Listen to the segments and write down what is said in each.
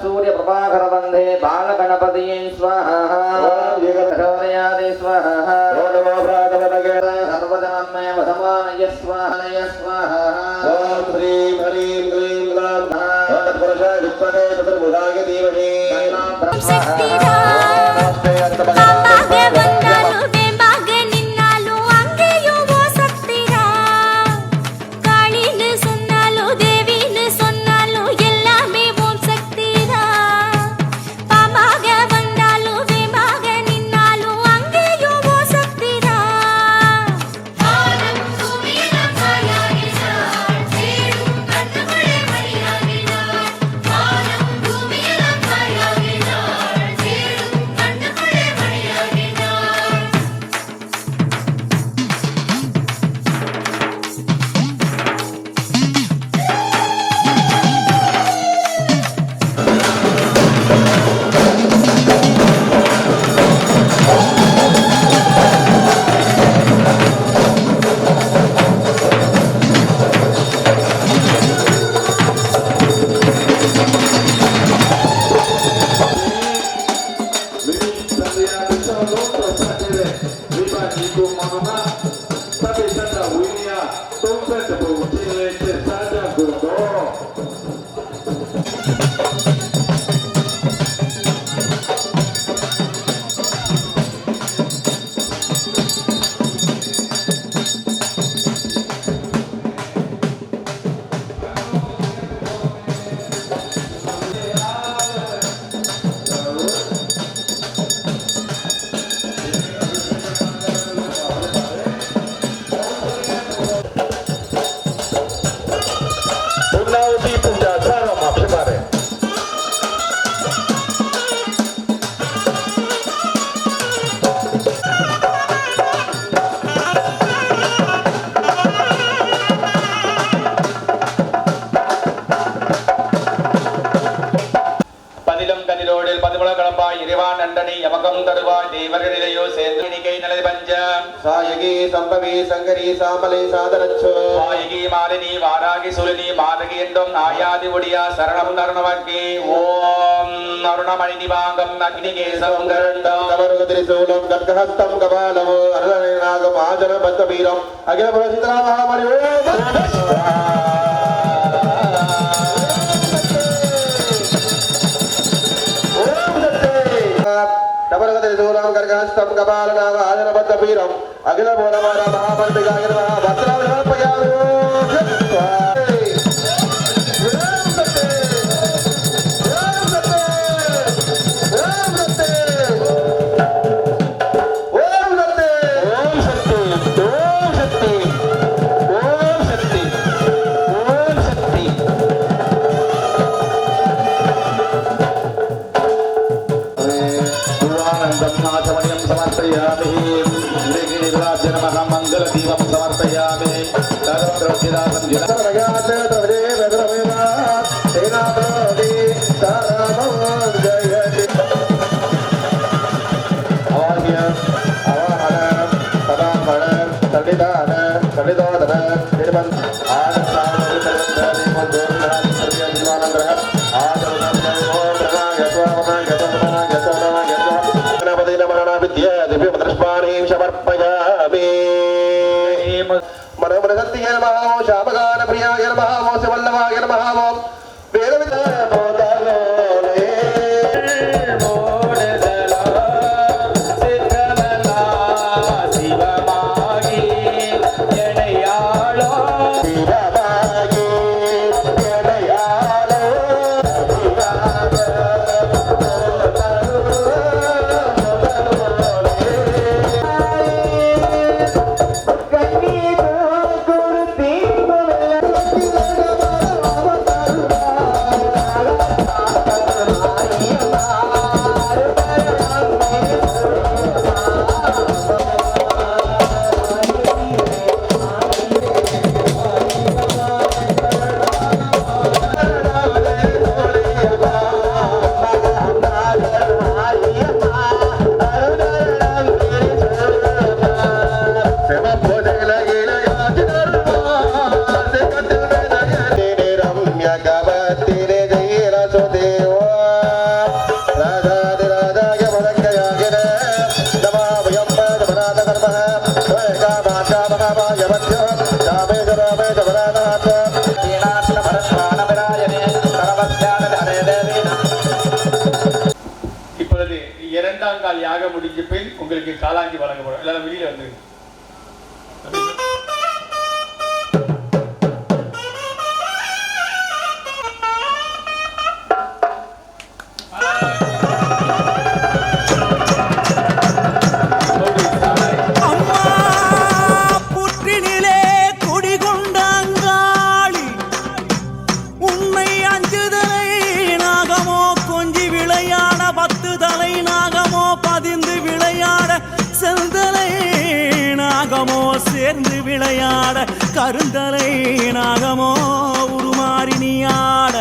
सूर्य प्रभाकर वंदे बाल गणपति स्वाहा स्वाहा सर्वजनमय वधमानय स्वाहाय स्वाहा ओम श्रीं ह्रीं क्लीं ग्लां तत्पुरुषाय विद्महे चतुर्भुजाय धीमहि संभवी संगरी सामले सादरच्छु वायगी मालिनी वारागी सुलिनी मार्गी एंडोम आयादि उडिया शरणम नरणवक्की ओम अरुणमणि दिवांगम अग्निकेशं गरण्डं तवरुगत्रिशूलं गद्गहस्तं कपालं अरुणनागम आजनबद्धवीरं अखिलपुरसिद्धरा महामणि तवरुगत्रिशूलं गद्गहस्तं कपालं आजनबद्धवीरं अखिल बोलमारा महाबलिकाय नमः वस्त्रावि समर्पयामि இப்பொழுது இரண்டாம் கால் யாக முடிஞ்ச பின் உங்களுக்கு காலாங்கி வழங்கப்படும். எல்லாரும் வெளியில வந்து சேர்ந்து விளையாட கருந்தலை நாகமோ உருமாறி நீயாட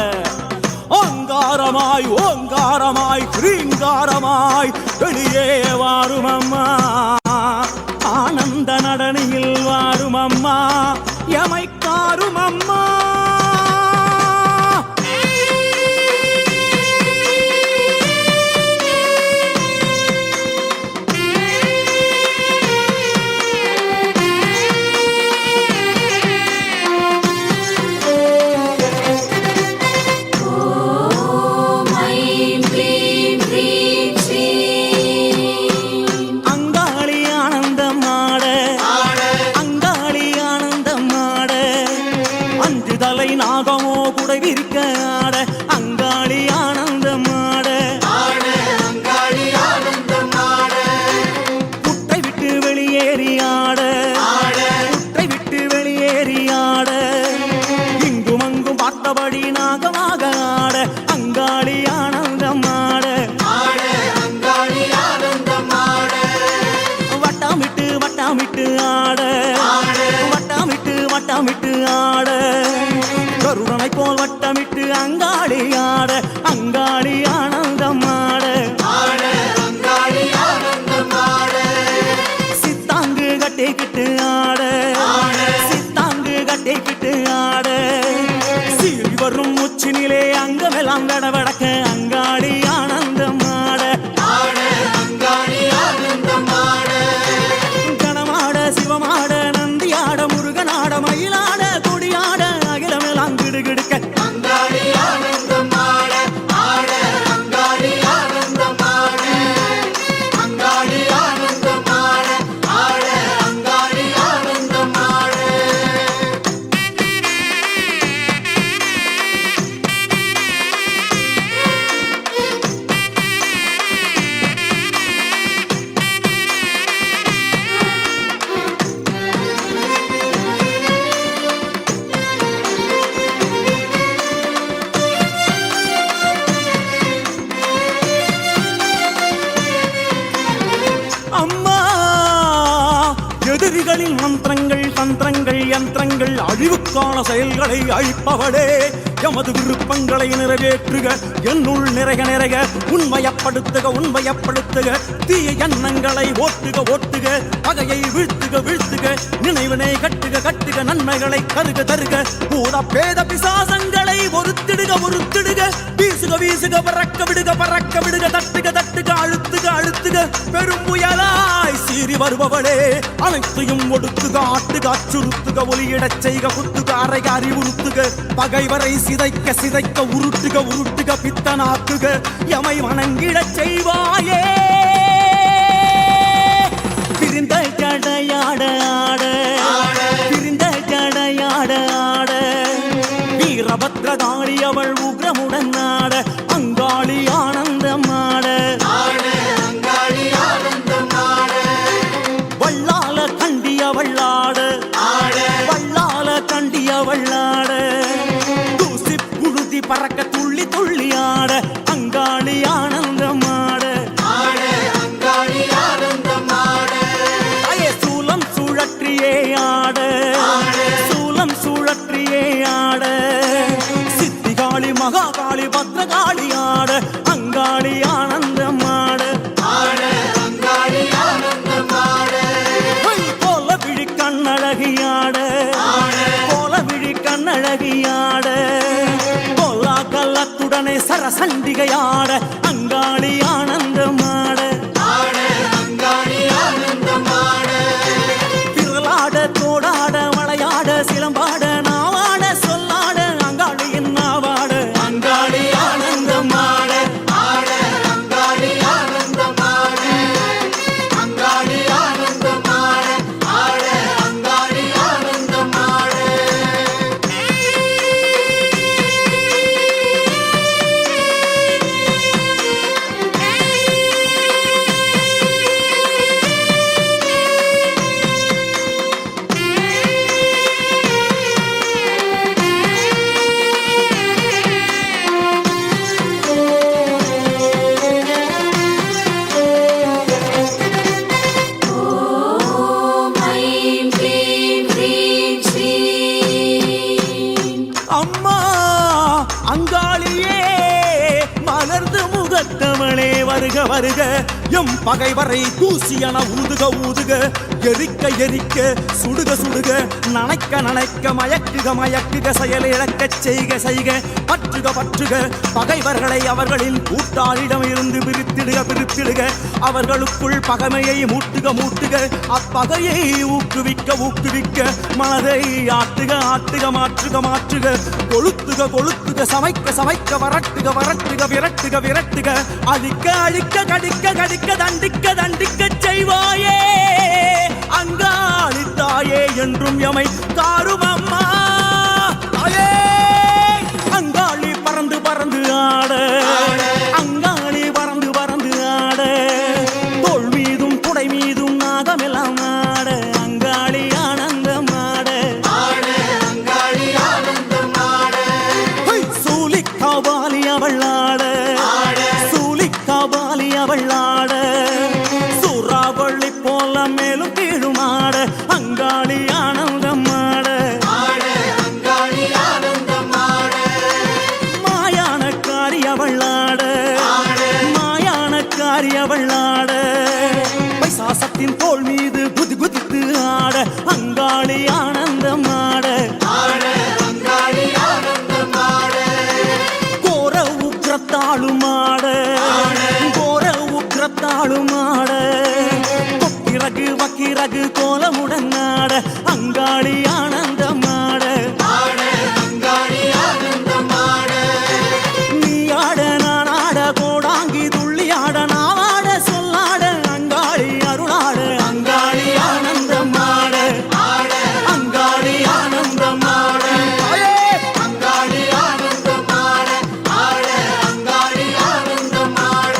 ஓங்காரமாய் ஓங்காரமாய் ரீங்காரமாய் வெளியே வாரும் அம்மா ஆனந்த நடனையில் வாரும் அம்மா எமைக்காரும் அம்மா நாகமோ குடை விரிக்க ஆட அங்காளி ஆனந்தம் ஆட புட்டை விட்டு வெளியேறி ஆட புட்டை விட்டு வெளியேறி ஆட இங்கும் அங்கும் பார்த்தபடி நாகமாக ஆட அங்காளி ஆனந்தம் ஆட வட்டமிட்டு வட்டமிட்டு ஆட வட்டமிட்டு வட்டமிட்டு ஆட கருணனை போல் வட்டமிட்டு அங்காளி ஆட அங்காளி ஆனந்தம் ஆட சித்தாங்கு கட்டிக்கிட்டு ஆட சித்தாங்கு கட்டிக்கிட்டு ஆட சீறி வரும் உச்சினிலே அங்கமெல்லாம் கடவடக்க அங்காளி ஆனந்தம் ஆட கணமாட சிவமாட நந்தியாட முருகனாட மயிலாட கொடியாட அகிலமெல்லாம் கிடுகிடுக்க அம்மா எதிரிகளின் மந்திரங்கள் தந்திரங்கள் யந்திரங்கள் அழிவுக்கான செயல்களை அழிப்பவளே எமது விருப்பங்களை நிறைவேற்றுக என்னுள் நிறைக நிறைக உண்மையப்படுத்துக உண்மையப்படுத்துக தீய எண்ணங்களை ஓட்டுக ஓட்டுக பகையை வீழ்த்துக வீழ்த்துக நினைவினை கட்டுக கட்டுக நன்மைகளை தருக தருக பூத பேத பிசாசங்களை ஒருத்திடுக ஒருத்திடுக வீசுக வீசுக பறக்க விடுக பறக்க விடுக தட்டுக தட்டுக அழுத்துக அழுத்துக பெரும் புயலாய் சீறி வருபவளே அனைத்தையும் ஒடுக்குக ஆட்டுக அச்சுறுத்துக ஒலியிடச் செய்க குத்துக அறைக அறிவுறுத்துக பகைவரை சிதைக்க சிதைக்க உருட்டுக உருட்டுக பித்தனாக்குக எமை வணங்கிடச் செய்வாயே பிரிந்த ஜடையாட ஆட பிரிந்த ஜடையாட ஆட வீரபத்ரகாளி அவள் உக்ரமுடன் ஆட அங்காளி ஆனந்தம் ஆட வள்ளால கண்டிய வள்ளாட வள்ளால கண்டிய வள்ளாட தூசி புழுதி பறக்க துள்ளி துள்ளி ஆட அங்காளி ஆனந்தம் ஆட சூலம் சுழற்றியே ஆட சூலம் சுழற்றியே ஆட சித்திகாளி மகாகாளி பத்ரகாளி ஆட அங்காளி ஆனந்தம் ஆட கோல விழி கண்ணழகியாட கோல விழி கண்ணழகியாட கோலா கல்லத்துடனே சரசண்டிகையாட அங்காளி ஆனந்தம் ஆட திரளாட தோடாட மலையாட சிலம்பாட நீயாட நாவாட சொல்லாட அங்காளியின் நாவாட அங்காளி ஆனந்தமாட ஆட அங்காளி ஆனந்தமாட அங்காளி ஆனந்தமாட ஆட அங்காளி ஆனந்தமாட ஓம் ஐம் க்ரீம் க்ரீம் ஸ்ரீம் அம்மா அங்காளியே மலர்ந்து முகத்தவளே வருக வருக எம் பகைவரை தூசியன ஊதுக ஊதுக எரிக்க எரிக்க சுடுக சுடுக நனைக்க நனைக்க மயக்குக மயக்குக செயலிழக்கச் செய்க செய்க பற்றுக பற்றுக பகைவர்களை அவர்களின் கூட்டாளிடம் இருந்து பிரித்திடுக பிரித்திடுக அவர்களுக்குள் பகைமையை மூட்டுக மூட்டுக அப்பகையை ஊக்குவிக்க ஊக்குவிக்க மனதை ஆட்டுக ஆட்டுக மாற்றுக மாற்றுக கொளுத்துக கொளுத்துக சமைக்க சமைக்க வரட்டுக வரட்டுக விரட்டுக விரட்டுக அழிக்க அழிக்க கடிக்க கடிக்க தண்டிக்க தண்டிக்க செய்வாயே அங்காளி தாயே என்றும் எமை தாரும் அம்மா தாயே அங்காளி பறந்து பறந்து ஆட அங்காளி பறந்து பறந்து ஆட தோள் மீதும் குடை மீதும் நாகமெல்லாம் ஆட அங்காளி ஆனந்தமாட ஆட அங்காளி ஆனந்தமாட சூலிக்காபாலி அவள் ஆட சூலிக்காபாலி அவள் ஆட சூறாவளி போல மேலும் கீழும் ஆட அங்காளி ஆனந்தமாட ஆட அங்காளி ஆனந்தமாட மாயானக்காரி அவள் ஆட மாயானக்காரி அவள் ஆட பைசாசத்தின் தோள் மீது குதி குதித்து ஆட அங்காளி ஆனந்தமாட ஆட அங்காளி ஆனந்தமாட கோர உக்ரத்தாளுமாட கோர உக்ரத்தாளுமாட கொக்கிரகு வக்கிரகு கோலமுடன் ஆட அங்காளி ஆனந்தமாட ஆட அங்காளி ஆனந்தமாட நீயாட நானாட கோடாங்கி துள்ளி ஆட நாவாட சொல்லாட அங்காளி அருளாட அங்காளி ஆனந்தமாட ஆட அங்காளி ஆனந்தமாட அங்காளி ஆனந்தமாட ஆட அங்காளி ஆனந்தமாட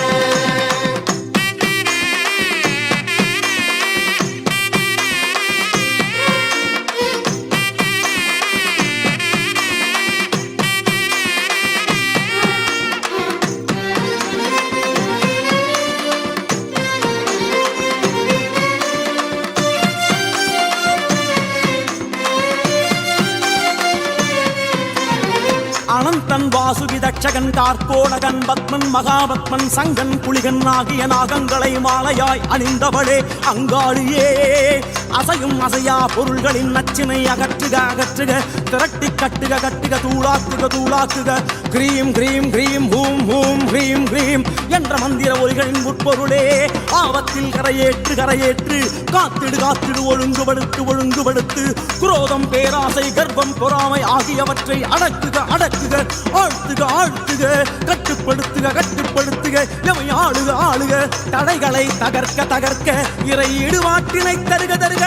அனந்தன் வாசுகி தட்சகன் கார்கோடகன் பத்மன் மகாபத்மன் சங்கன் புலிகன் ஆகிய நாகங்களை மாலையாய் அணிந்தவளே அங்காளியே அசையும் அசையா பொருள்களின் நச்சினை அகற்றுக அகற்றுக திரட்டி கட்டுக கட்டுக தூளாக்குக தூளாக்குக கிரீம் கிரீம் கிரீம் ஹூம் ஹூம் ஹ்ரீம் ஹ்ரீம் என்ற மந்திர ஒலிகளின் உட்பொருளே ஆபத்தில் கரையேற்று கரையேற்று காத்திடு காத்திடு ஒழுங்குபடுத்து ஒழுங்குபடுத்து குரோதம் பேராசை கர்ப்பம் பொறாமை ஆகியவற்றை அடக்குக அடக்குக ஆழ்த்துக ஆழ்த்துக கட்டுப்படுத்துக கட்டுப்படுத்துக எமை ஆளுக ஆளுக தடைகளை தகர்க்க தகர்க்க இறை ஈடுபாட்டினை தருக தருக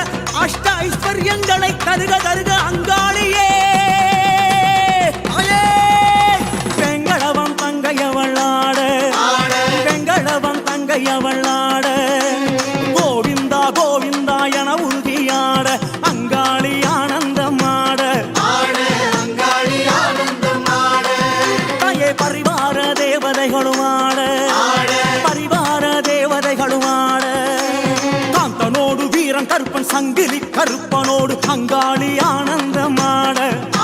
அஷ்ட ஐஸ்வர்யங்களை தருக தருக அங்காளியே தாயே வெங்கடவன் தங்கையவளாட வெங்கடவன் தங்கையவளாட கோவிந்தா கோவிந்தா என உறுதியாட அங்காளி ஆனந்தமாட ஆட அங்காளி ஆனந்தமாட தாயே பரிவார தேவதைகளும் ஆட பரிவார தேவதைகளும் ஆட காந்தனோடு வீரன் கருப்பன் சங்கிலி கருப்பனோடு அங்காளி ஆனந்தமாட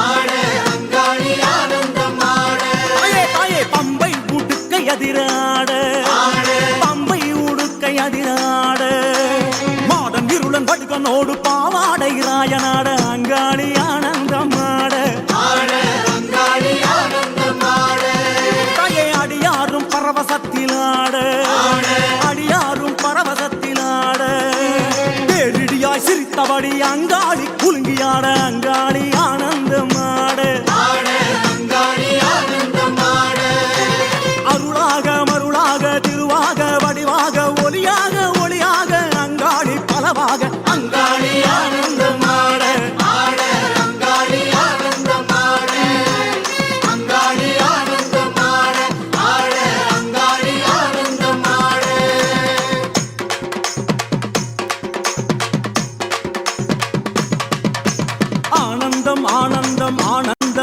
ஆட அங்காளி ஆனந்தமாட தாயே தாயே பம்பை உடுக்கை அதிராட பம்பை உடுக்கை அதிராட மாடன் இருளன் வடுகனோடு பாவாடை ராயனாட அங்காளி ஆனந்தமாட ஆட அங்காளி ஆனந்தமாட தாயே அடியாரும் பரவசத்திலாட அடியாரும் பரவசத்திலாட பேரிடியாய் சிரித்தபடி அங்காளி குலுங்கியாட அங்காளி ஆனந்த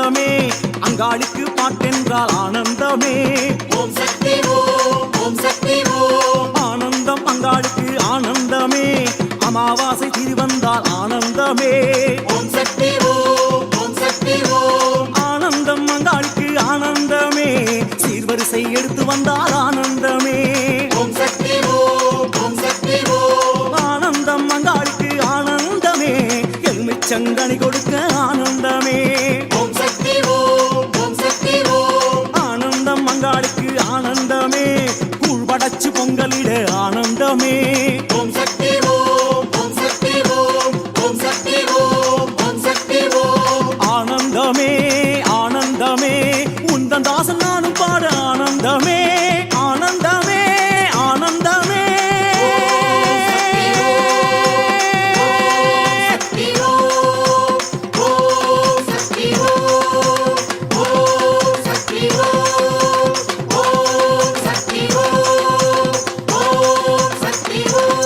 ஆனந்தமே அங்காளிக்கு பாட்டென்றால் ஆனந்தமே ஓம் சக்தி ஓம் ஓம் சக்தி ஓம் ஆனந்தம் அங்காளுக்கு ஆனந்தமே அமாவாசை திருவந்தால் ஆனந்தமே ஓம் சக்தி ஓம் ஓம் சக்தி ஓம் ஆனந்தம் அங்காளுக்கு ஆனந்தமே சீர்வரிசை எடுத்து வந்தால் ஆனந்தமே ஓம் சக்தி ஓம் ஓம் சக்தி ஓம் ஆனந்தம் அங்காளுக்கு ஆனந்தமே எலுமிச்சங்கனி கொடுக்க ஆனந்தமே ஓம் சக்தி ஓம் ஓம் சக்தி ஓம் ஆனந்தம் அங்காளுக்கு ஆனந்தமே கூழ் படைச்சு பொங்கலிட ஆனந்தமே ஓம் சக்தி ஓம் ஓம் சக்தி ஓம் ஓம் சக்தி ஓம் ஓம் சக்தி ஓம் ஆனந்தமே ஆனந்தமே உந்தன் தாசன் நானும் பாட ஆனந்தமே ஆனந்தமே ஆனந்தமே சக்தி ஓம் ஓம் சக்தி ஓம் ஓம் சக்தி ஓம் ஓம் சக்தி ஓம் ஓம் சக்தி ஓம்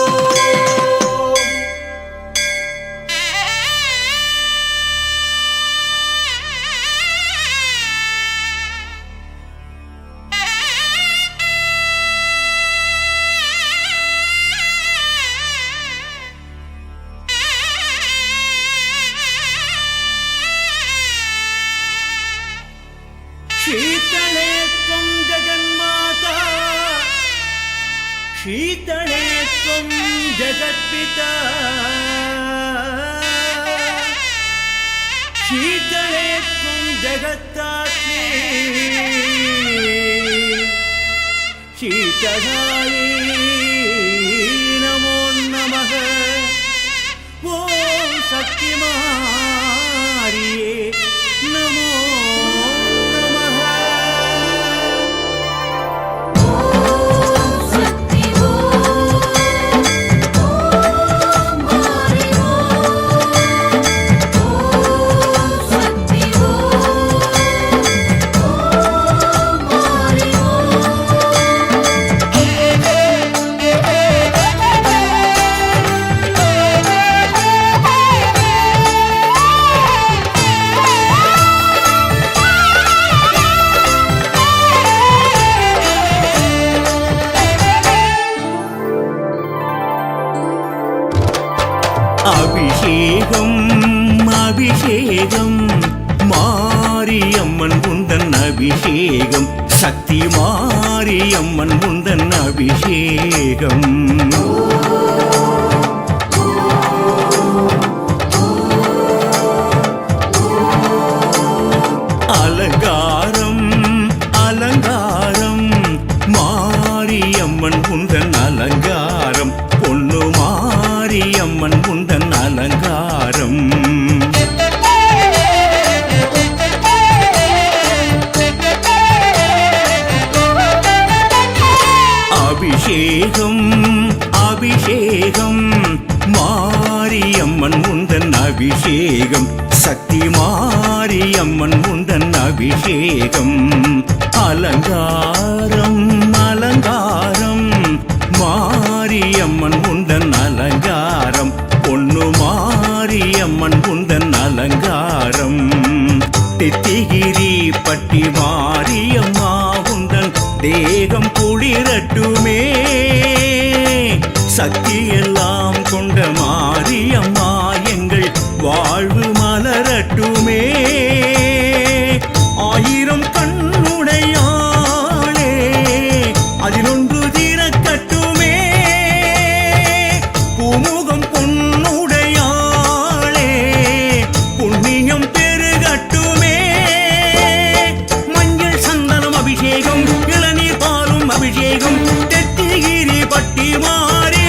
शीतले त्वं जगन्माता शीतले त्वं जगत्पिता शीतले त्वं जगत्तात्मे शीतलायै नमो नमः ॐ शक्तिमारिये नमो नमः சக்தி ஓம் ஓம் மாரி ஓம் சக்தி ஓம் மாரி அபிஷேகம் அபிஷேகம் மாரியம்மன் குந்தன் அபிஷேகம் சக்தி மாரியம்மன் குந்தன் அபிஷேகம் அலங்காரம் அலங்காரம் மாரியம்மன் குந்தன் அலங்காரம் பொண்ணு மாரியம்மன் குந்தன் அலங்காரம் அபிஷேகம் அபிஷேகம் மாரியம்மன் குந்தன் அபிஷேகம் சக்தி மாரியம்மன் குந்தன் அபிஷேகம் அலங்காரம் அலங்காரம் மாரியம்மன் குந்தன் அலங்காரம் பொண்ணு மாரியம்மன் குந்தன் அலங்காரம் தித்திகிரி பட்டி மாரியம்மா குந்தன் தேகம் குளிரட்டுமே சக்தி எல்லாம் கொண்ட மாரியம்மா எங்கள் வாழ்வு மலரட்டுமே ஆயிரம் கண்ணுடையாளே அதிலொன்று திறக்கட்டுமே பூமுகம் பொன்னுடையாளே புண்ணியம் பெருகட்டுமே மஞ்சள் சந்தனம் அபிஷேகம் இளநீர் பாலும் அபிஷேகம் தெத்திகிரி பட்டி மாறி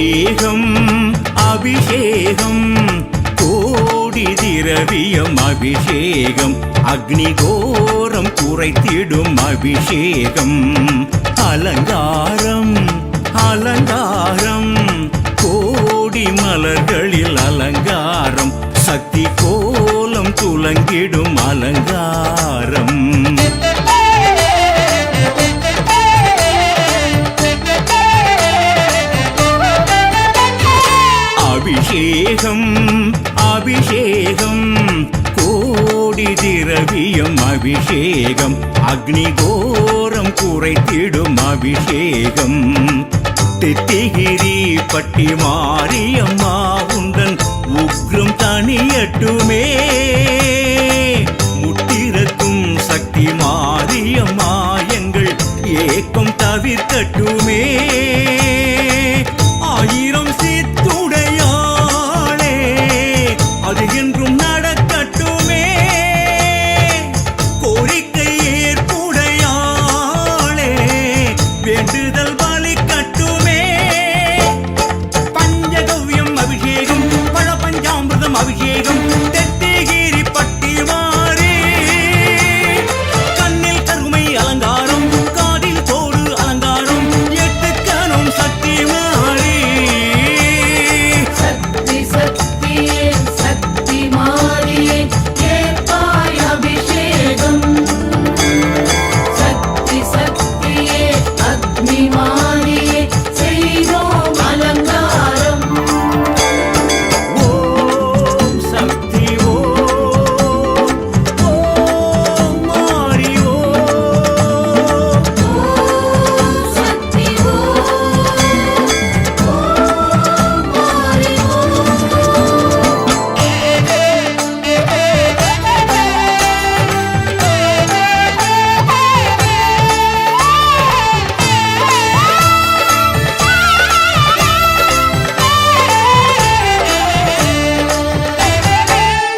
அபிஷேகம் அபிஷேகம் கோடி திரவியம் அபிஷேகம் அக்னிகோரம் குறைத்திடும் அபிஷேகம் அலங்காரம் அலங்காரம் கோடி மலர்களில் அலங்காரம் சக்தி கோலம் துலங்கிடும் அலங்காரம் அபிஷேகம் அபிஷேகம் கோடி திரவியம் அபிஷேகம் அக்னிகோரம் குறைத்திடும் அபிஷேகம் தித்திகிரி பட்டி மாரியம்மா உந்தன் உக்ரம் தனியட்டுமே முட்டிரக்கும் சக்தி மாரியம்மா எங்கள் ஏக்கம் தவிர்க்கட்டுமே ஆயிரம் சித்துடையாளே அது என்றும் நடக்கட்டுமே கோரிக்கை ஏற்புடையாளே வேண்டுதல் பலிக்கட்டுமே பஞ்சகவ்யம் அபிஷேகம் பழ பஞ்சாமிர்தம் அபிஷேகம் தெத்திகிரி பட்டி மாறி கண்ணில் கருமை அலங்காரம் காதில் தோடு அலங்காரம் எட்டுக்கணும் சக்தி மாறி சக்தி சக்தியே சக்தி மாறியே ஏற்பாய் அபிஷேகம் சக்தி சக்தியே அக்னி மாறியே செய்தோம் அலங்காரம் ஓம் சக்தி ஓம் ஓம் மாறி ஓம் சக்தி ஓம் மாறி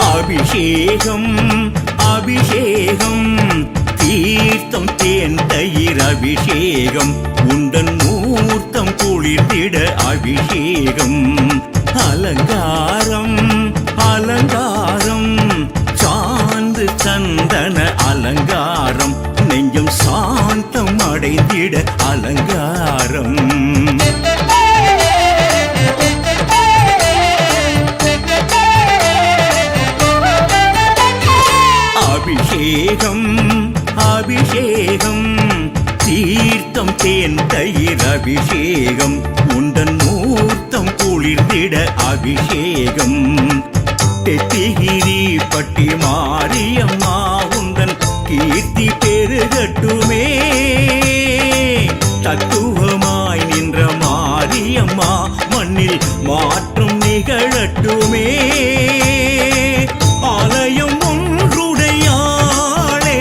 அபிஷேகம் அபிஷேகம் தீர்த்தம் தேன் தயிர் அபிஷேகம் உண்டன் மூர்த்தம் குளிர்ந்திட அபிஷேகம் அலங்காரம் அலங்காரம் சாந்து சந்தன அலங்காரம் நெஞ்சம் சாந்தம் அடைந்திட அலங்காரம் அபிஷேகம் அபிஷேகம் தீர்த்தம் தேன் தயிர் அபிஷேகம் உண்டன் மூர்த்தம் குளிர்ந்திட அபிஷேகம் தெத்திகிரி பட்டி மாரியம்மா உந்தன் கீர்த்தி பெருகட்டுமே தத்துவமாய் நின்ற மாரியம்மா மண்ணில் மாற்றம் நிகழட்டுமே ஆலயம் ஒன்றுடையாளே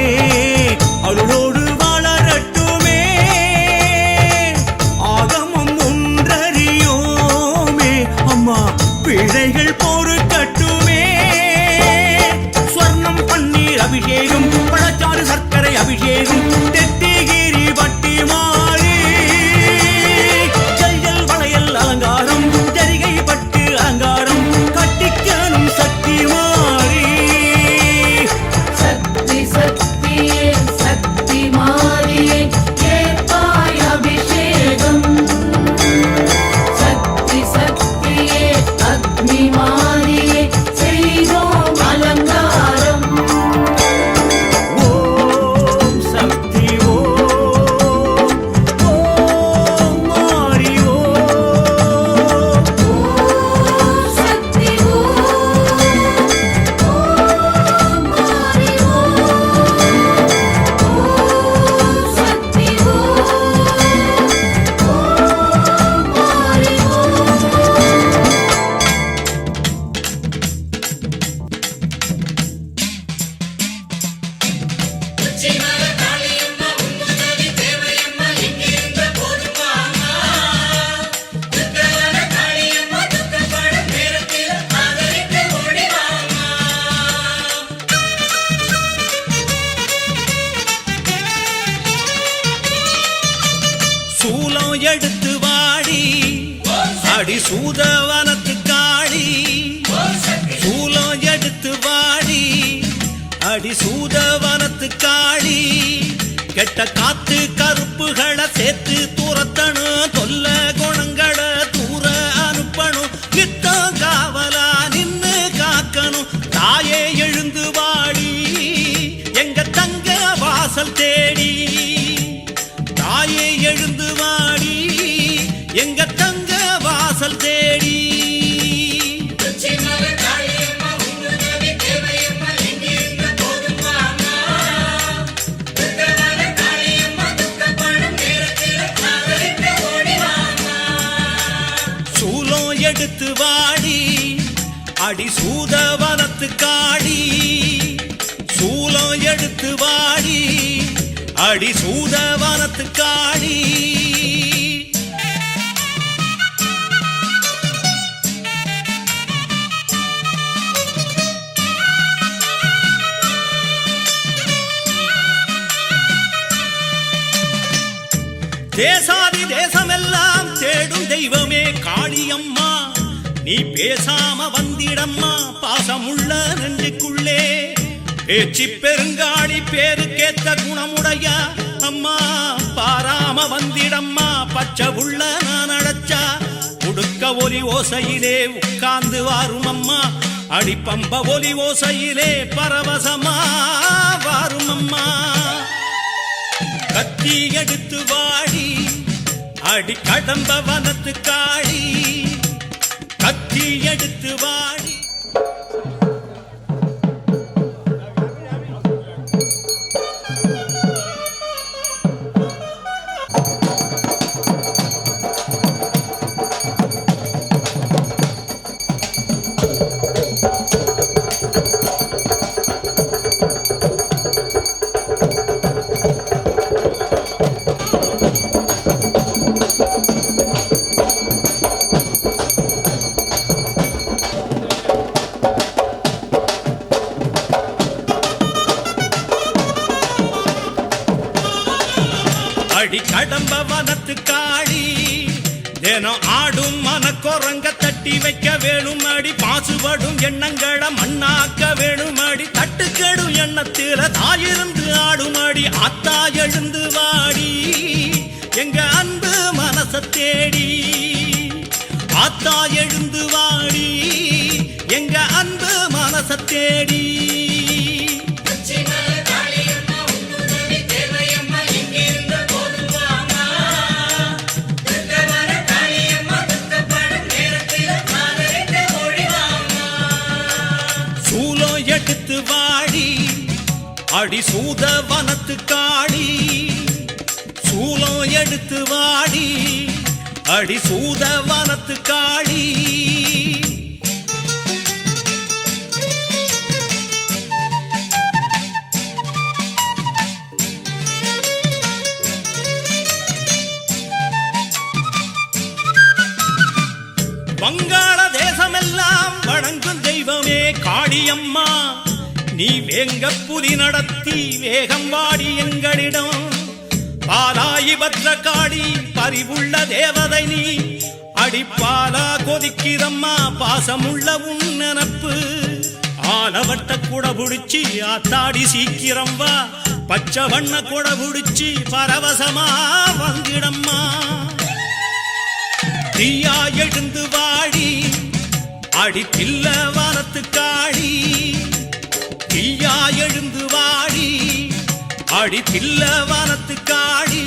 அருளோடு வளரட்டுமே ஆகமம் ஒன்றறியோமே அம்மா பிழைகள் பொறுக்கட்டுமே ஸ்வர்ணம் பன்னீர் அபிஷேகம் பழச்சாறு சர்க்கரை அபிஷேகம் தெத்திகிரி பட்டி மாறி ஜல்ஜல் வளையல் அலங்காரம் ஜரிகை பட்டு அலங்காரம் கட்டிக்கணும் சக்தி மாறி சக்தி சக்தியே சக்தி மாறியே ஏற்பாய் அபிஷேகம் சக்தி சக்தியே அக்னி மாறி சூதவனத்து காளி சூலம் எடுத்து வாடி அடி சூதவனத்து காளி கெட்ட காத்து கருப்புகளை சேர்த்து துரத்தணும் தொல்ல குணங்களை தூர அனுப்பணும் யுத்தம் காவலா நின்னு காக்கணும் தாயே எழுந்து வாடி எங்க தங்க வாசல் தேடி தாயே எழுந்து வாடி எங்க தங்க வாசல் தேடி சூலம் எடுத்து வாடி அடி சூதவனத்து காளி சூலம் எடுத்து வாடி அடி சூதவனத்து காளி தேசாதி தேசமெல்லாம் தேடும் தெய்வமே காளியம்மா நீ பேசாம வந்திடம்மா பாசமுள்ள நெஞ்சுக்குள்ளே பேச்சு பெருங்காளி பேருக்கேத்த குணமுடைய அம்மா பாராம வந்திடம்மா பச்சை உள்ள நான் அடைச்சா உடுக்க ஒலி ஓசையிலே உட்கார்ந்து வாரும் அம்மா அடிப்பம்ப ஒலி ஓசையிலே பரவசமா வாரும் அம்மா கத்தி எடுத்து வாடி அடி கடம்ப வனத்து காளி கத்தி எடுத்து வாடி அடி கடம்ப வனத்து காளி தினம் ஆடும் மனக்குரங்க தட்டி வைக்க வேணும் அடி பாசுபடும் எண்ணங்களை மண்ணாக்க வேணும் அடி தட்டுக்கெடும் எண்ணத்தில தாயிருந்து ஆடும் அடி ஆத்தா எழுந்து வாடி எங்க அன்பு மனச தேடி ஆத்தா எழுந்து வாடி எங்க அன்பு மனச தேடி எடுத்து வாடி அடி சூதவனத்து காளி சூலம் எடுத்து வாடி அடி சூதவனத்து காளி வங்காள தேசமெல்லாம் வணங்கும் தெய்வமே காளியம்மா நீ வேங்க புலி நடத்தி வேகம் வாடி எங்களிடம் பாலாயி பத்ர காளி பரிவுள்ள தேவதை நீ அடிப்பாலா கொதிக்கிறம்மா பாசமுள்ள உன் நினப்பு ஆலவட்ட கூட புடிச்சி ஆத்தாடி சீக்கிரம் வா பச்சை வண்ண கூட புடிச்சி பரவசமா வந்திடம்மா தீயா எழுந்து வாடி அடி தில்ல வனத்து காளி தீயா எழுந்து வாடி அடி தில்ல வனத்து காளி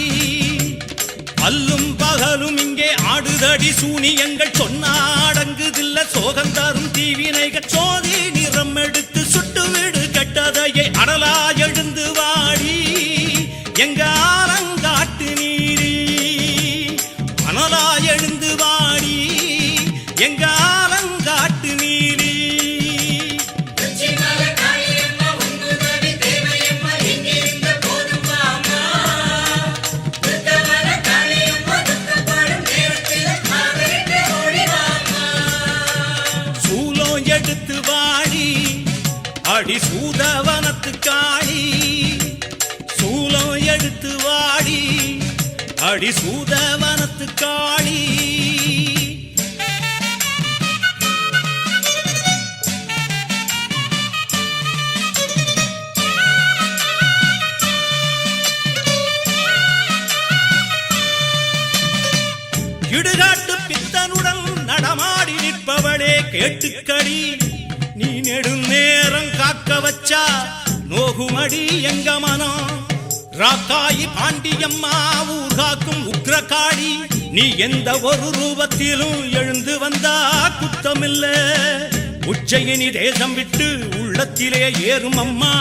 அல்லும் பகலும் இங்கே ஆடுதடி சூனியங்கள் சொன்னாடங்குதில்ல சோகம் தரும் தீவினைகள் சோதி நிறம் எடுத்து சுட்டு விடு கெட்டதையை அடலா எழுந்து வாடி எங்க ஆரங்காட்டு நீரி அனலா எழுந்து வாடி எங்க ஆரங்காட்டு நீரி எடுத்து வாடி அடி சூதவனத்து காளி சூலம் எடுத்து வாடி அடி சூதவனத்து காளி கேட்டுக்கடி நீ நெடுநேரம் காக்க வச்சா நோகுமடி எங்க மனம் ராக்காயி பாண்டியம்மா ஊர் காக்கும் உக்ரகாளி நீ எந்த ஒரு ரூபத்திலும் எழுந்து வந்தா குத்தமில்ல உச்சயினி தேசம் விட்டு உள்ளத்திலே ஏறும் அம்மா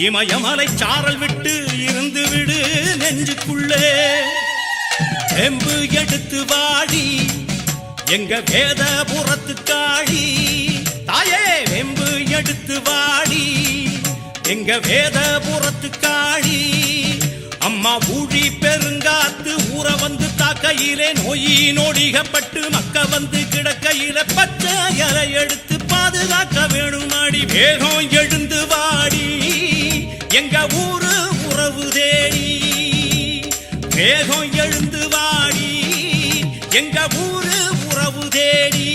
இமயமலை சாரல் விட்டு இருந்து விடு நெஞ்சுக்குள்ளே செம்பு எடுத்து வாடி எங்க வேதபுரத்து காளி தாயே வெம்பு எடுத்து வாடி எங்க வேதபுரத்து காளி அம்மா ஊழி பெருங்காத்து ஊற வந்து தாக்கையிலே நோயி நோடிகப்பட்டு மக்க வந்து கிடக்கையில பச்சை இலை எடுத்து பாதுகாக்க வேணும் மாடி வேகம் எழுந்து வாடி எங்க ஊரு உறவு தேடி வேகம் எழுந்து வாடி எங்க ஊரு உறவு தேடி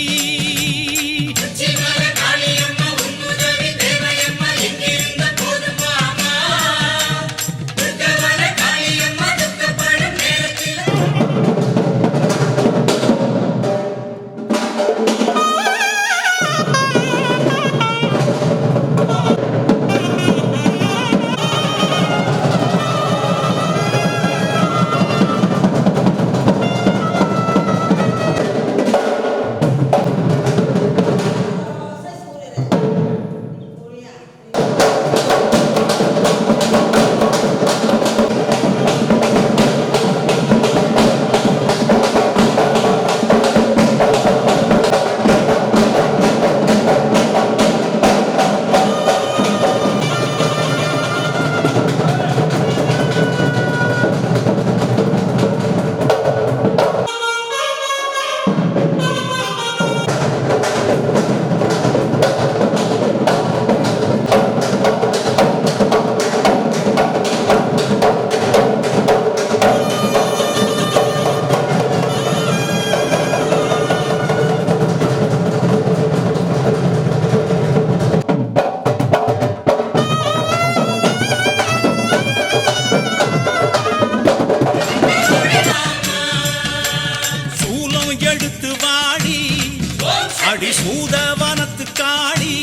அடி சூதவனத்து காளி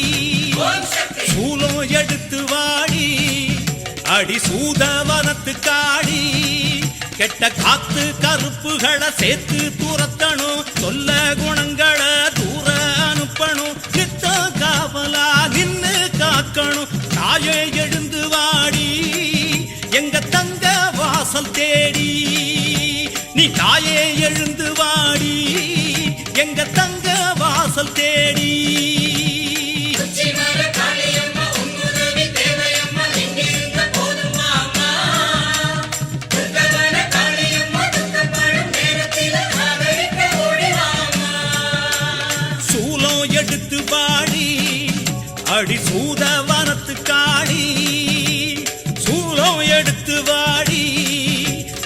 சூலம் எடுத்து வாடி அடி சூதவனத்து காளி கெட்ட காத்து கருப்புகளை சேர்த்து துரத்தணும் சொல்ல குணங்களை தூர அனுப்பணும் நித்த காவலா நின்னு காக்கணும் தாயே எழுந்து வாடி எங்க தங்க வாசல் தேடி நீ தாயே எழுந்து வாடி எங்க தங்க வாசல் தேடி சூலம் எடுத்து வாடி அடி சூதவனத்து காளி சூலம் எடுத்து வாடி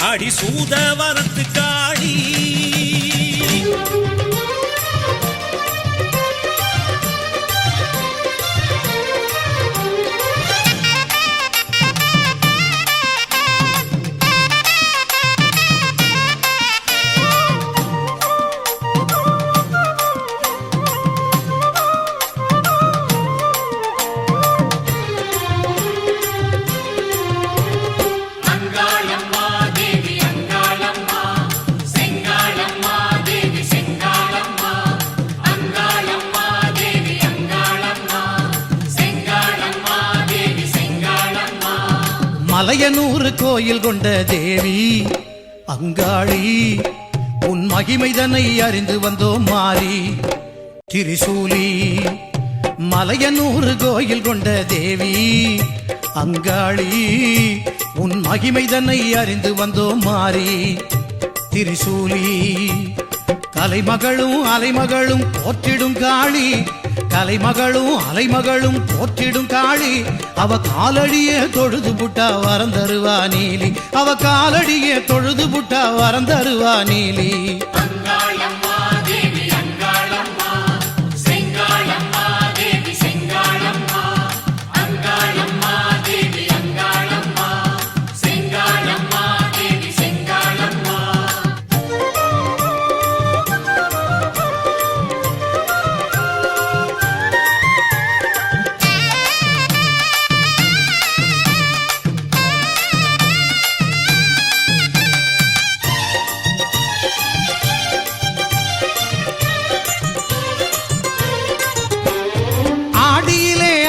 அடி சூதவனத்து காளி மலையனூர் கோயில் கொண்ட தேவி அங்காளி உன் மகிமைதனை அறிந்து வந்தோம் மாறி திரிசூலி மலையனூர் கோயில் கொண்ட தேவி அங்காளி உன் மகிமைதனை அறிந்து வந்தோம் மாறி திரிசூலி கலைமகளும் அலைமகளும் போற்றிடும் காளி கலைமகளும் அலைமகளும் போற்றிடும் காளி அவ காலடியே தொழுது புட்டா வரம் தருவா நீலி அவ காலடியே தொழுது புட்டா வரம் தருவா நீலி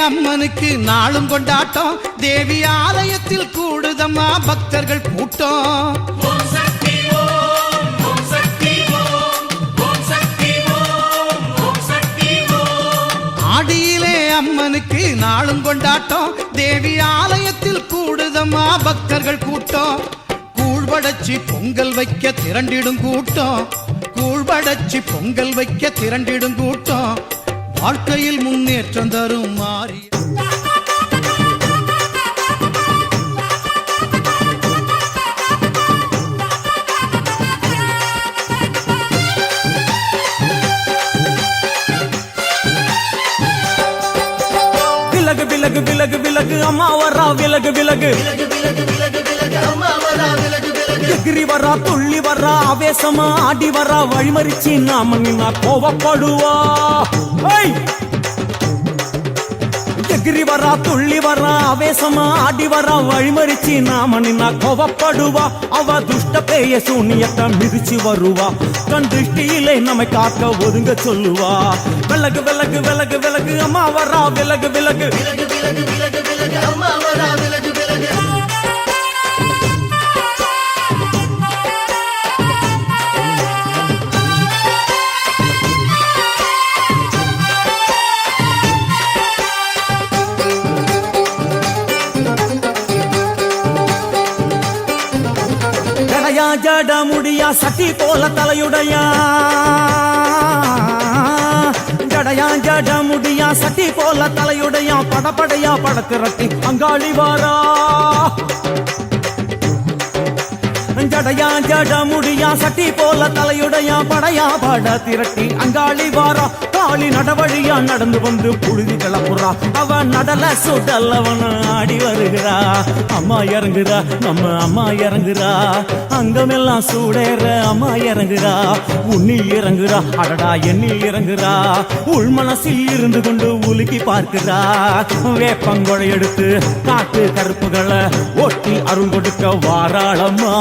அம்மனுக்கு நாளும் கொண்டாட்டம் தேவி ஆலயத்தில் கூடுதம்மா பக்தர்கள் கூட்டம் ஓம் சக்தி ஓம் ஓம் சக்தி ஓம் ஓம் சக்தி ஓம் ஓம் சக்தி ஓம் ஆடியிலே அம்மனுக்கு நாளும் கொண்டாட்டம் தேவி ஆலயத்தில் கூடுதம்மா பக்தர்கள் கூட்டம் கூழ்படைச்சி பொங்கல் வைக்க திரண்டிடும் கூட்டம் கூழ்படைச்சி பொங்கல் வைக்க திரண்டிடும் கூட்டம் வாழ்க்கையில் முன்னேற்றம் தரும் மாறி விலகு விலகு விலகு விலகு அம்மா வரா விலகு விலகு எகிரி வரா துள்ளி வரா ஆவேசமா ஆடி வரா வழிமறிச்சு நாம நின்னா கோவப்படுவா எகிரி வரா துள்ளி வரா ஆவேசமா ஆடி வரா வழிமறிச்சு நாம நின்னா கோவப்படுவா அவ துஷ்ட பேய சூனியத்தை மிதிச்சு வருவா கண் திருஷ்டியிலே நம்மை காக்க ஒதுங்க சொல்லுவா விலகு விலகு விலகு விலகு அம்மா வரா விலகு விலகு அம்மா வரா விலகு விலகு ஜடையா ஜட முடியா சட்டி போல தலையுடையா ஜடையா ஜட முடியா சட்டி போல தலையுடையா படப்படையா படத்திரட்டி அங்காளி வாரா ஜடையா ஜட முடியா சட்டி போல தலையுடையா படையா பட திரட்டி அங்காளி வாரா காளி நடவழியா நடந்து வந்து புழுதி கிளப்புறா அவ நடல சுடல்லவன ஆடி வருகிறா அம்மா இறங்குறா நம்ம அம்மா இறங்குறா அங்கமெல்லாம் சூடேற அம்மா இறங்குறா உன்னில் இறங்குறா அடடா எண்ணில் இறங்குறா உள் மனசில் இருந்து கொண்டு உலுக்கி பார்க்கிறா வேப்பங்கொழை எடுத்து காட்டு கருப்புகளை ஒட்டி அருள் கொடுக்க வாராளம்மா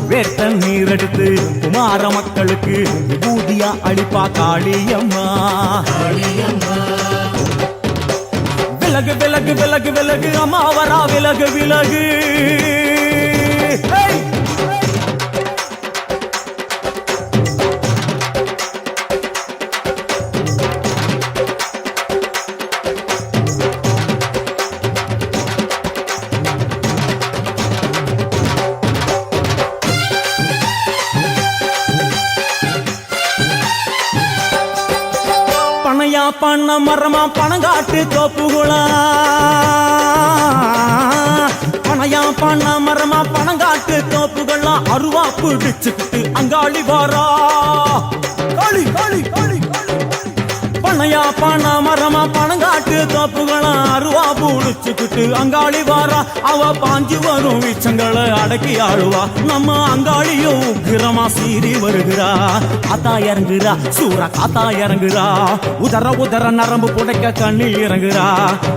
வேட்ட நீர் எடுத்து குமார மக்களுக்கு விபூதியா அளிப்பா காளியம்மா விலகு விலகு விலகு விலகு அம்மா வரா விலகு விலகு பனையா பண்ண மரமா பணங்காட்டு தோப்புகுளா பனையா பண்ண மரமா பணங்காட்டு தோப்புகளா அருவா பிடிச்சுக்கிட்டு அங்காளி வாரா காளி காளி காளி பனையா பண்ண மரமா பணங்காட்டு தோப்புகளா அருவா பிடிச்சுக்கிட்டு அங்காளி வாரா அவ பாஞ்சு வரும் வீச்சங்களை அடக்கி ஆளுவா நம்ம அங்காளியும் உக்கிரமா சீறி வருகிறா காத்தா இறங்குறா சூற காத்தா இறங்குறா உதர உதர நரம்பு புடைக்க கண்ணில் இறங்குறா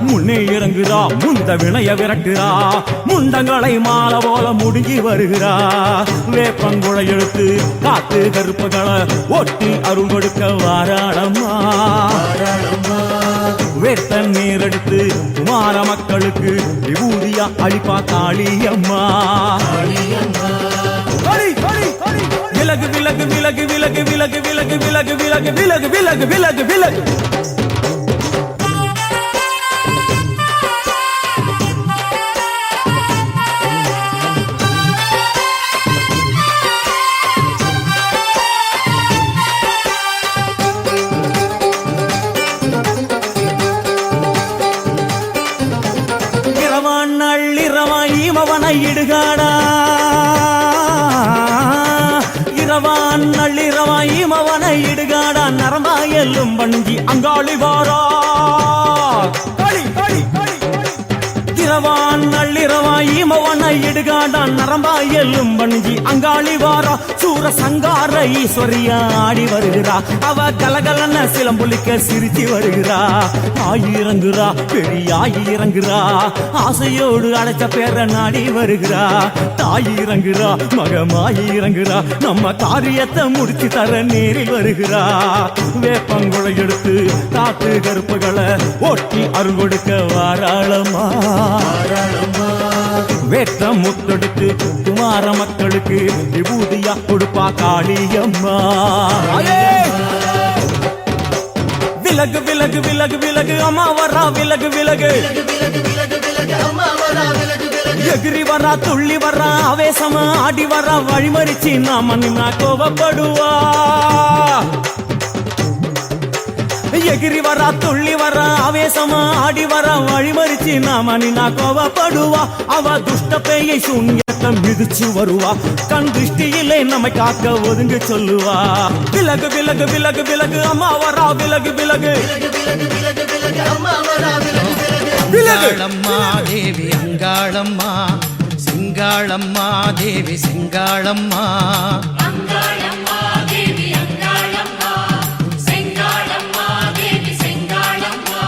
முன்னே இறங்குறா முந்த வினைய விரட்டுறா முண்டங்களை மாலை போல முடுங்கி வருகிறா வேப்பங்குழை எழுத்து காத்து கருப்புகளை ஒட்டி அருள் கொடுக்க வாராளம்மா வேட்ட நீர் எடுத்து குமார மக்களுக்கு விபூதியா அளிப்பா காளியம்மா விலகு விலகு விலகு விலகு விலகு விலகு விலகு விலகு விலகு விலகு விலகு விலகு இமவனை இடுகாடா இரவான் நள்ளிரவா இமவனை இடுகாடா நரம்பா எல்லும் வணங்கி அங்காளி வாரா இரவான் நள்ளிரவா இமவனை இடுகாடா நரம்பா எல்லும் பணிஞ்சி அங்காளி வாரா சூர சங்கார ஈஸ்வரியா ஆடி வருகிறா அவ கலகலன சிலம்புலிக்க சிரிச்சு வருகிறா ஆயிரங்குறா பெரிய ஆயிரங்குறா ஆசையோடு அடைச்ச பேர நாடி வருகிறா தாயிரங்குறா மகமாயிரங்குறா நம்ம காரியத்தை முடிச்சு தர நேரில் வருகிறா வேப்பங்குளை எடுத்து காட்டு கருப்புகளை ஓட்டி அருள் கொடுக்க வாராளமா வேற்ற முத்தெடுத்து குமார மக்களுக்கு விபூதியா கொடுப்பா காளியம்மா விலகு விலகு விலகு விலகு அம்மா வரா விலகு விலகு எகிரி வரா துள்ளி வரா ஆவேசமா ஆடி வரா வழிமறிச்சு நாம நின்னா கோபப்படுவா எகிரி வரா துள்ளி வரா ஆவேசமா ஆடி வரா வழிமறிச்சு நாம நின்னா கோபப்படுவா அவ துஷ்ட பேயை சூன்யத்தை மிதிச்சு வருவா கண் திருஷ்டியிலே நம்மை காக்க ஒதுங்க சொல்லுவா விலகு விலகு விலகு விலகு அம்மா வரா விலகு விலகு அங்காளம்மா தேவி அங்காளம்மா சிங்காளம்மா தேவி சிங்காளம்மா அங்காளம்மா தேவி அங்காளம்மா செங்காளம்மா தேவி செங்காளம்மா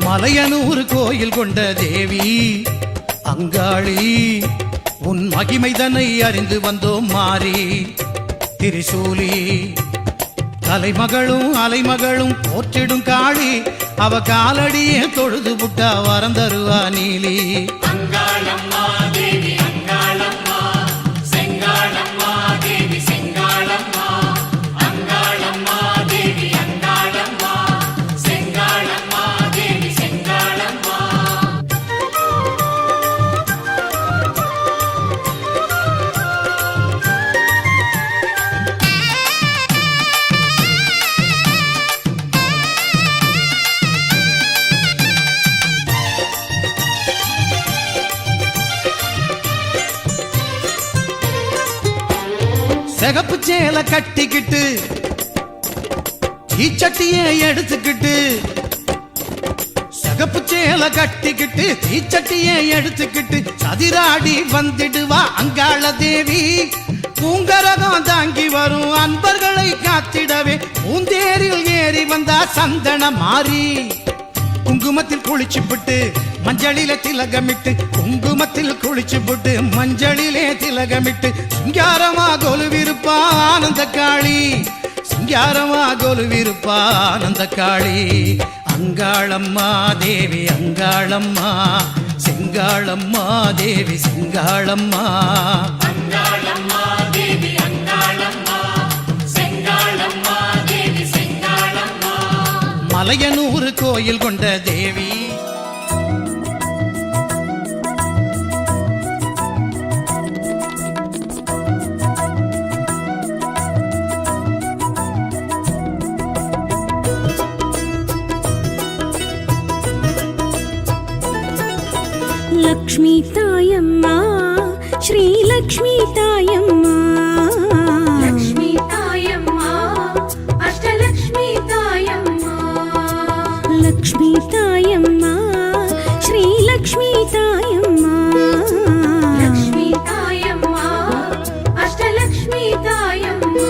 மலையனூர் கோயில் கொண்ட தேவி அங்காளி உன் மகிமைதனை அறிந்து வந்தோம் மாறி திரிசூலி தலைமகளும் அலைமகளும் போற்றிடும் காளி அவ காலடியே தொழுது புட்டா வரம் தருவா நீலி அங்காளம்மா தேவி அங்காளம்மா செங்காளம்மா தேவி செங்காளம்மா அங்காளம்மா தேவி அங்காளம்மா செங்காளம்மா தேவி செங்காளம்மா சிகப்பு சேலை கட்டிக்கிட்டு தீச்சட்டியை எடுத்துக்கிட்டு சிகப்பு சேலை கட்டிக்கிட்டு தீச்சட்டியை எடுத்துக்கிட்டு சதிராடி வந்திடுவா அங்காள தேவி பூங்கரகம் தாங்கி வரும் அன்பர்களை காத்திடவே பூந்தேரில் ஏறி வந்தா சந்தன மாறி குங்குமத்தில் குளிச்சுப்புட்டு மஞ்சளிலே திலகமிட்டு குங்குமத்தில் குளிச்சுப்புட்டு மஞ்சளிலே திலகமிட்டு சிங்காரமா கொலுவிருப்பா ஆனந்த காளி சிங்காரமா கொலுவிருப்பா ஆனந்த காளி அங்காளம்மா தேவி அங்காளம்மா செங்காளம்மா தேவி செங்காளம்மா அங்காளம்மா தேவி அங்காளம்மா செங்காளம்மா தேவி செங்காளம்மா மலையனூர் கோயில் கொண்ட தேவி லக்ஷ்மி தாயம்மா ஸ்ரீ லக்ஷ்மி தாயம்மா லக்ஷ்மி தாயம்மா அஷ்டலக்ஷ்மி தாயம்மா லக்ஷ்மி தாயம்மா ஸ்ரீ லக்ஷ்மி தாயம்மா லக்ஷ்மி தாயம்மா அஷ்டலக்ஷ்மி தாயம்மா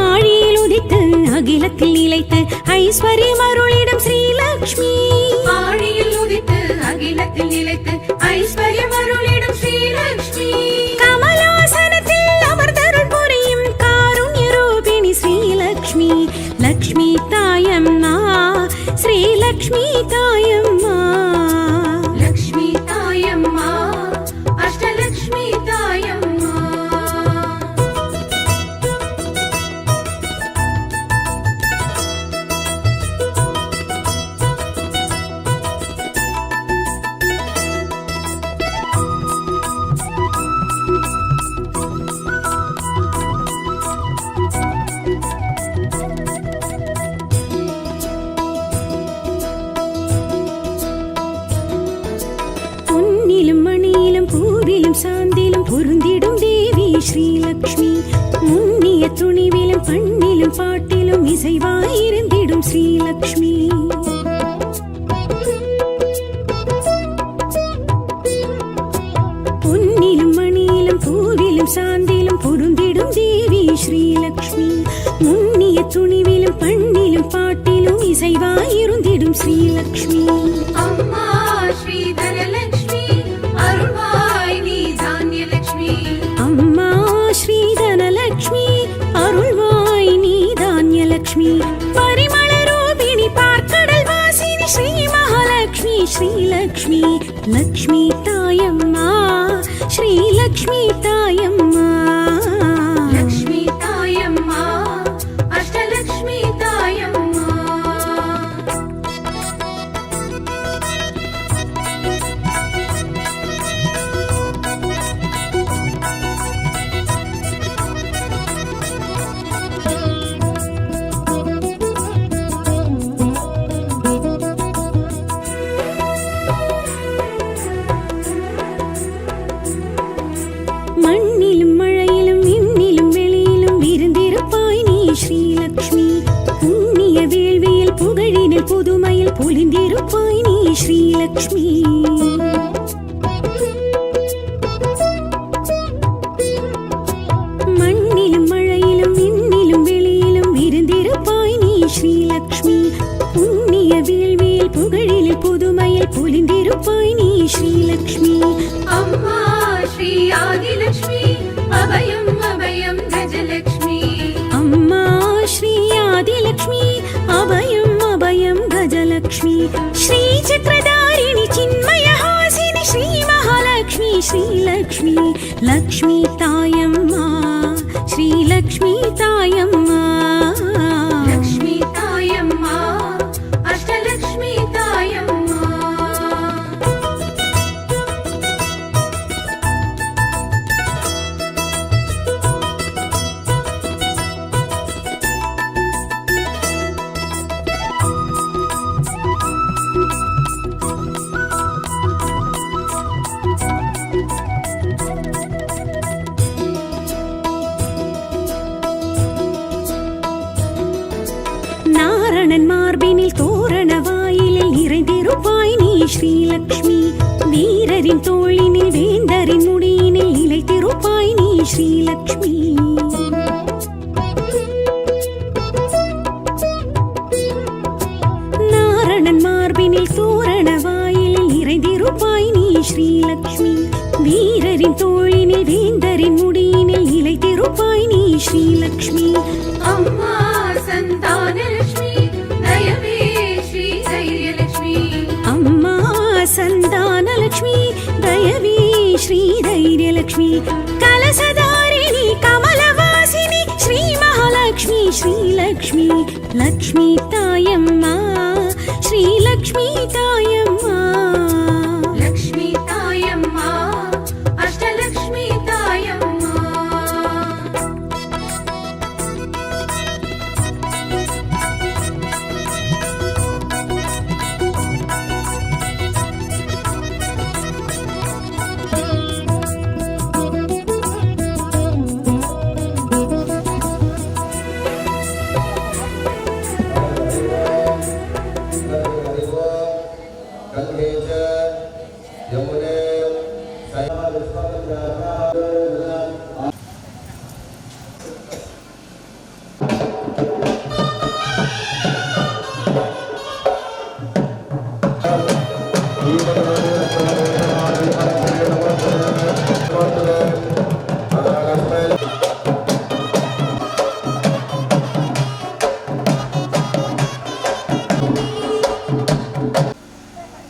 ஆழியில் உதித்து அகிலத்தில் நிலைத்து ஐஸ்வர்யம் அருளிடும் ஸ்ரீலக்ஷ்மி ஆழியில் உதித்து அகிலத்தில் நிலைத்து ஐஸ்வர்யம் அருளிடும் ஸ்ரீலக்ஷ்மி கமலாசனத்தில் அமர்ந்தருள் புரியும் காருண்ய ரூபிணி ஸ்ரீலக்ஷ்மி லக்ஷ்மி தாயம்மா ஸ்ரீலக்ஷ்மி தாயம்மா லக்ஷ்மி தாயம்மா அஷ்டலக்ஷ்மி தாயம்மா பொன்னிலும் மணியிலும் பூவிலும் சாந்திலும் பொருந்திடும் தேவி ஸ்ரீலக்ஷ்மி முன்னிய துணிவிலும் பண்ணிலும் பாட்டிலும் இசைவாயிருந்திடும் ஸ்ரீலக்ஷ்மி பூவிலும் சாந்திலும் பொருந்திடும் தேவி ஸ்ரீலக்ஷ்மி முன்னிய துணிவிலும் பண்ணிலும் பாட்டிலும் இசைவாயிருந்திடும் ஸ்ரீலக்ஷ்மி அம்மா ஸ்ரீ தனலக்ஷ்மி அருள்வாய் நீ தானியலக்ஷ்மி அம்மா ஸ்ரீ தனலக்ஷ்மி அருள்வாய் நீ தானியலக்ஷ்மி பரிமள ரூபிணி பார்க்கடல் வாசினி ஸ்ரீ மகாலக்ஷ்மி ஸ்ரீலக்ஷ்மி லக்ஷ்மி தாயம்மா ஸ்ரீலக்ஷ்மி தாயம்மா லக்ஷ்மி தாயம்மா அஷ்டலக்ஷ்மி தாயம்மா மண்ணிலும் மழையிலும் விண்ணிலும் வெளியிலும் விருந்திருப்பாய் நீ ஸ்ரீலக்ஷ்மி புண்ணிய வேள்வியில் புகழினில் புதுமையில் பொலிந்திருப்பாய் நீ ஸ்ரீலக்ஷ்மி மண்ணிலும் மழையிலும் விண்ணிலும் வெளியிலும் விருந்திருப்பாய் நீ ஸ்ரீலக்ஷ்மி புண்ணிய வேள்வியில் புகழினில் புதுமையில் பொலிந்திருப்பாய் நீ ஸ்ரீலக்ஷ்மி அம்மா ஸ்ரீ ஆதிலக்ஷ்மி அபயம் அபயம் கஜலக்ஷ்மி அம்மா ஸ்ரீ ஆதிலக்ஷ்மி அபயம் அபயம் கஜலக்ஷ்மி ஸ்ரீ சக்கரதாரிணி சின்மயஹாசினி ஸ்ரீ மகாலக்ஷ்மி ஸ்ரீலக்ஷ்மி லக்ஷ்மி தாயம்மா ஸ்ரீலக்ஷ்மி தாயம்மா லக்ஷ்மி தாயம்மா அஷ்டலக்ஷ்மி தாயம்மா நாரணன் மார்பினில் தோரண வாயிலில் நிறைந்திருப்பாய் நீ ஸ்ரீலக்ஷ்மி வீரரின் தோளினில் வேந்தரின் முடியினில் நிலைத்திருப்பாய் நீ ஸ்ரீலக்ஷ்மி நாரணன் மார்பினில் தோரண வாயிலில் நிறைந்திருப்பாய் நீ ஸ்ரீலக்ஷ்மி வீரரின் தோளினில் வேந்தரின் முடியினில் நிலைத்திருப்பாய் நீ ஸ்ரீலக்ஷ்மி அம்மா சந்தானலக்ஷ்மி தயவே ஸ்ரீ தைரியலக்ஷ்மி அம்மா சந்தானலக்ஷ்மி தயவி ஸ்ரீ தைரியலக்ஷ்மி கலசதாரிணி கமலவாசினி ஸ்ரீ மகாலக்ஷ்மி ஸ்ரீலக்ஷ்மி லக்ஷ்மி தாயம்மா ஸ்ரீலக்ஷ்மி தாயம்மா லக்ஷ்மி தாயம்மா அஷ்டலக்ஷ்மி தாயம்மா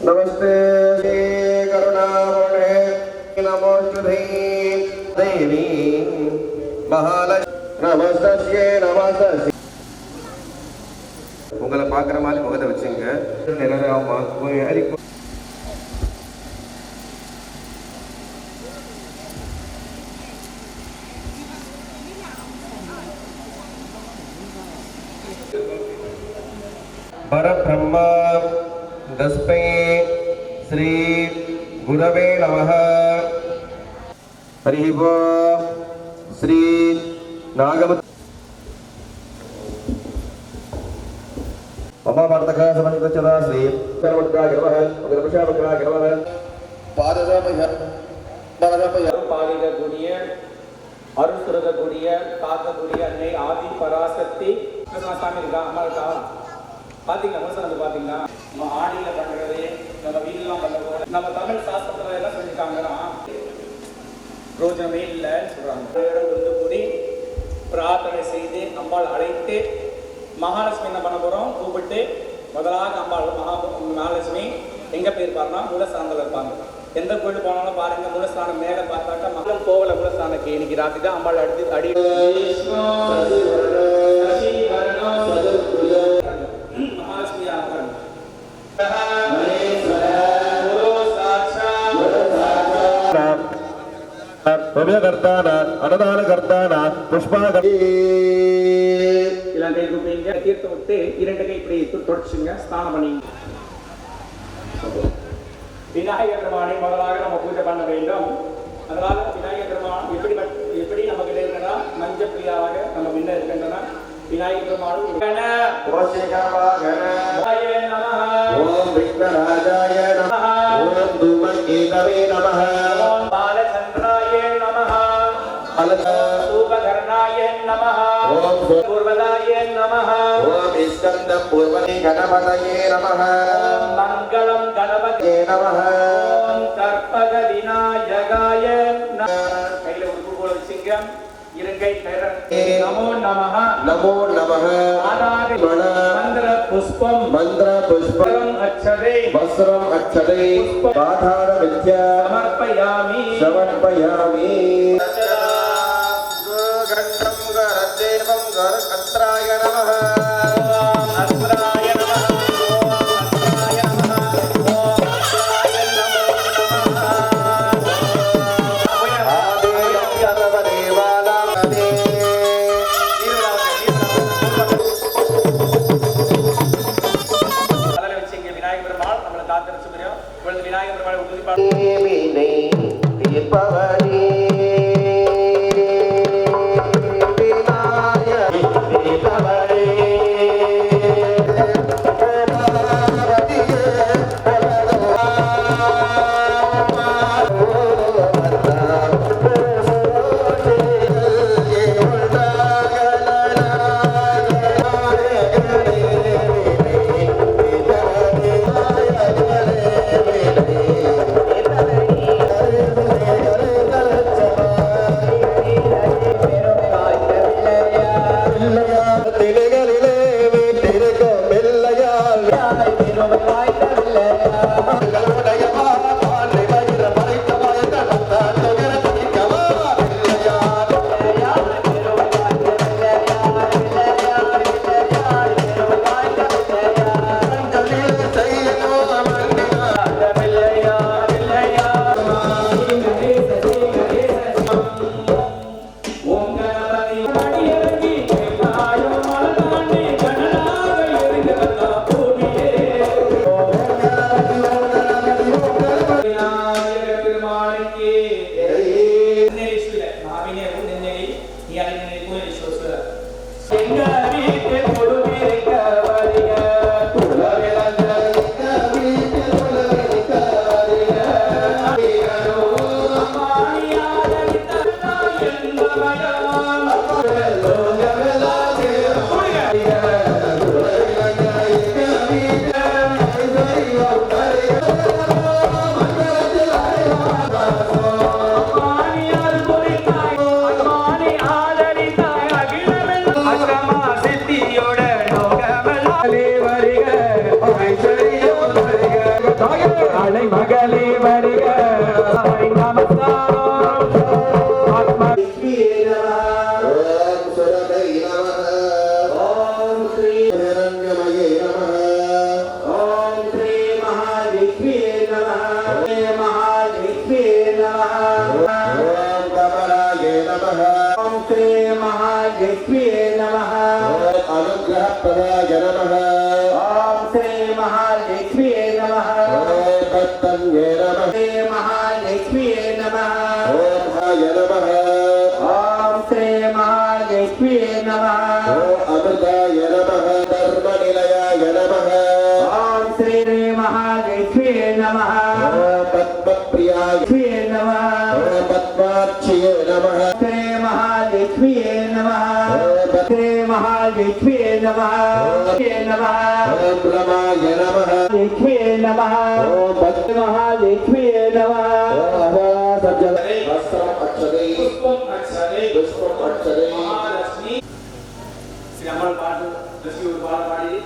नमस्ते करुणामणे नमोस्तुते देवी महालक्ष्मी नमस्ते नमस्ते உங்களை பார்க்குற மாதிரி முகத்தை வச்சுங்க நிலராமா परब्रह्मा तस्मै श्री गुरवे नमः हरि ओम श्री नागम अम्मा वार्तका समन्वितचदा श्री सर्वत्रा गिरवः उग्रपशावक्रा गिरवः पाददामय पादिकக்கூடிய அருள் சுரக்கக்கூடிய காக்கக்கூடிய அன்னை ஆதி பராசக்தி சாமி இருக்கா, அம்மா இருக்கா? பார்த்தீங்களா முழுசாக பார்த்தீங்கன்னா நம்ம ஆடியில் பண்ணுறது, நம்ம வீடெல்லாம் பண்ணுறது, நம்ம தமிழ் சாஸ்திரத்தில் எல்லாம் சொல்லியிருக்காங்கன்னா ரோஜனமே இல்லைன்னு சொல்கிறாங்க. வந்து கூடி பிரார்த்தனை செய்து அம்பாள் அழைத்து மகாலட்சுமி என்ன பண்ண போகிறோம், கூப்பிட்டு முதலாக அம்பாள் மகாலட்சுமி எங்கே போயிருப்பாருன்னா மூலஸ்தானத்தில் இருப்பாங்க. எந்த கோயில் போனாலும் பாருங்க, மூலஸ்தானம் மேலே பார்த்தாக்கா மக்களும் கோவில மூலஸ்தானக்கு இன்னைக்கு ராத்திரி தான் அம்பாள் அடுத்து அடி மகாலட்சுமி அன்னதானகர்த்தான புஷ்பாகர்த்தி இலங்கை கூப்பிங்க தீர்த்த விட்டு 2 கை இப்படி தொடச்சுங்க, ஸ்நானம் பண்ணி. விநாயகர் பெருமானை முதலாக நம்ம பூஜை பண்ண வேண்டும். அதனால விநாயகர் பெருமான் எப்படி நமக்கு இருக்கிறதா மஞ்ச பிரியாவாக நம்ம முன்ன இருக்கின்றன. விநாயகர் பெருமானும் ஓம் விக்னராஜாய நமः ஓம் தூமகேதவே நமः ஓம் பாலச்சந்திராய நமः சூபகர்ணாய நமः ஓம் பூர்வதாய நமः ஓம் ஸ்கந்த பூர்வதி கணபதயே நமः ஓம் மங்களம் கணபதியே நமः ஓம் கற்பக விநாயகாய கையில உடுப்பு போல வச்சுங்க. இருங்கை நமோ நமः நமோ நமः மந்திர புஷ்பம் அச்சதே வஸ்ரம் அச்சதே பாதார வித்யா சமர்ப்பயாமி சமர்ப்பயாமி கண்டம் கரதேவம் கரகத்ராய நமः அஸ்ராய நமः அஸ்ராய நமः அஸ்ராய விநாயகர் பெருமாள் நம்மளை காத்திருச்சு முடியும். இப்பொழுது விநாயகர் பெருமாளை உறுதிப்பாடு தீர்ப்பவனே மகளே வருக நமஸ்காரம் ஆத்மா ஓம் சுரதை நமः ஓம் ஸ்ரீ ஹிரண்யமயே நமः ஓம் ஸ்ரீ மகாவிஷ்ணுவே நமः ஸ்ரீ மகாவிஷ்ணுவே நமः ஓம் கமலாய நமः ஓம் ஸ்ரீ மகாவிஷ்ணுவே நமः ஓம் அனுக்கிரகப்ரதாய நமः ஓம் ஸ்ரீ மகாவிஷ்ணுவே நமः ஓம் பத்தன்யே நமः ஸ்ரீ மகாவிஷ்ணுவே நமः ஓம் ஹாய நமः ஓம் ஸ்ரீ மகாவிஷ்ணுவே நமः ஓம் அமிர்தாய நமः தர்மநிலையாய நமः ஓம் ஸ்ரீ மகாவிஷ்ணுவே நமः ஓம் பத்மப்ரியாய நமः ஓம் பத்மார்ச்சியே நமः ஸ்ரீ மகா महालक्ष्मी नमः ओम ब्रह्माय नमः लक्ष्मी नमः ओम भक्त महालक्ष्मी नमः ओम सज्जने वस्त्रम अक्षरे पुष्पम अक्षरे महालक्ष्मी श्री अमर पाठ दसी उद्वार पाड़ी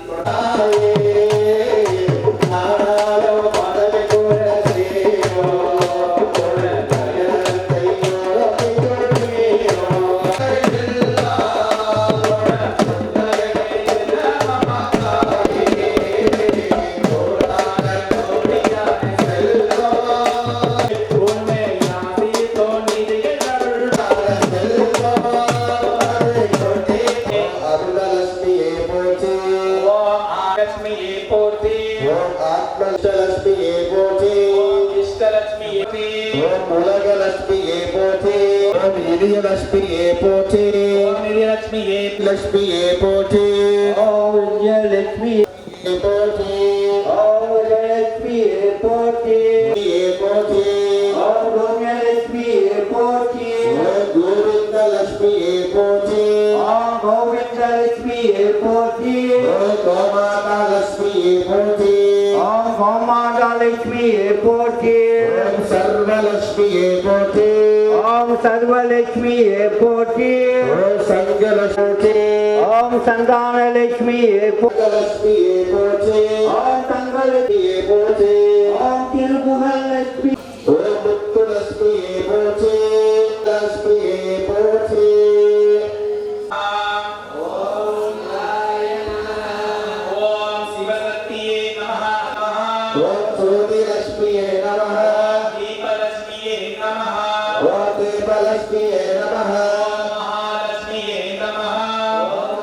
लक्ष्मी पोचे लक्ष्मी लक्ष्मी पोचे ओम लक्ष्मी पोचे ओम लक्ष्मी पोचे पोचे ओम लक्ष्मी पोचे गोविंद लक्ष्मी पोचे ओम गोविंद लक्ष्मी पोचे गोमाता लक्ष्मी पोचे ओम गोमाता लक्ष्मी पोचे ओम सर्व लक्ष्मी पोचे ओम सर्वलक्ष्मी पोटी ओम संगलक्ष्मी ओम संतान लक्ष्मी लक्ष्मी पोचे ओम संगलक्ष्मी पोचे ओम तिरुगुहलक्ष्मी ओम मुक्तलक्ष्मी पोचे लक्ष्मी पोचे ओम शिवशक्ति नमः ओम ज्योतिलक्ष्मी नमः दीपलक्ष्मी नमः लक्ष्मी नमः महालक्ष्मी नमः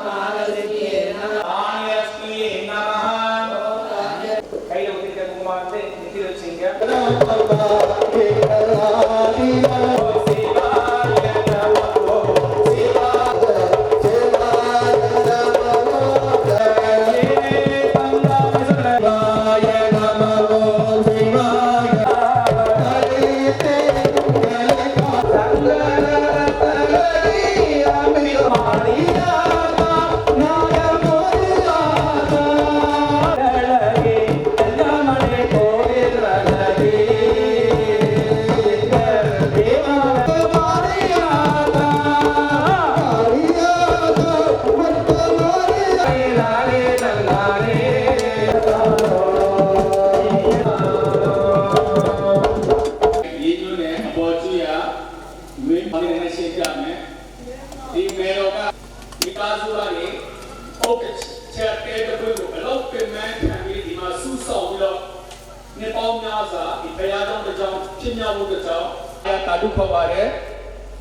महालक्ष्मी नमः आनिलक्ष्मी नमः कई लोग के कुमार से नीति रखेंगे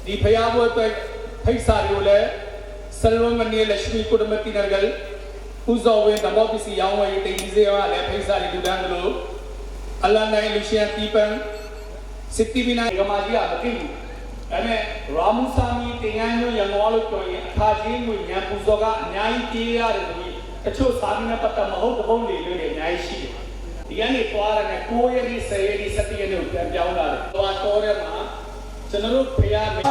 दी भयावह फैसारे ओले सर्वमन्य लक्ष्मी कुटुंबती नरगल उजावे दबाव बिसी यावे तेईजे वाले फैसारे दुदांगलो अल्लाह ने लुशिया तीपन सिद्धि बिना गमाजिया बकिंग अने रामुसामी तेयानो यंगवालो कोई अठाजी मु न्याय पुजोगा न्याय किया रे कछो सामिना पत्ता महो दबों ले ले न्याय शी यानी द्वार ने कोयरी सयरी सतिये ने उतर जाऊंगा तो तोरे मा चनरो प्रिया में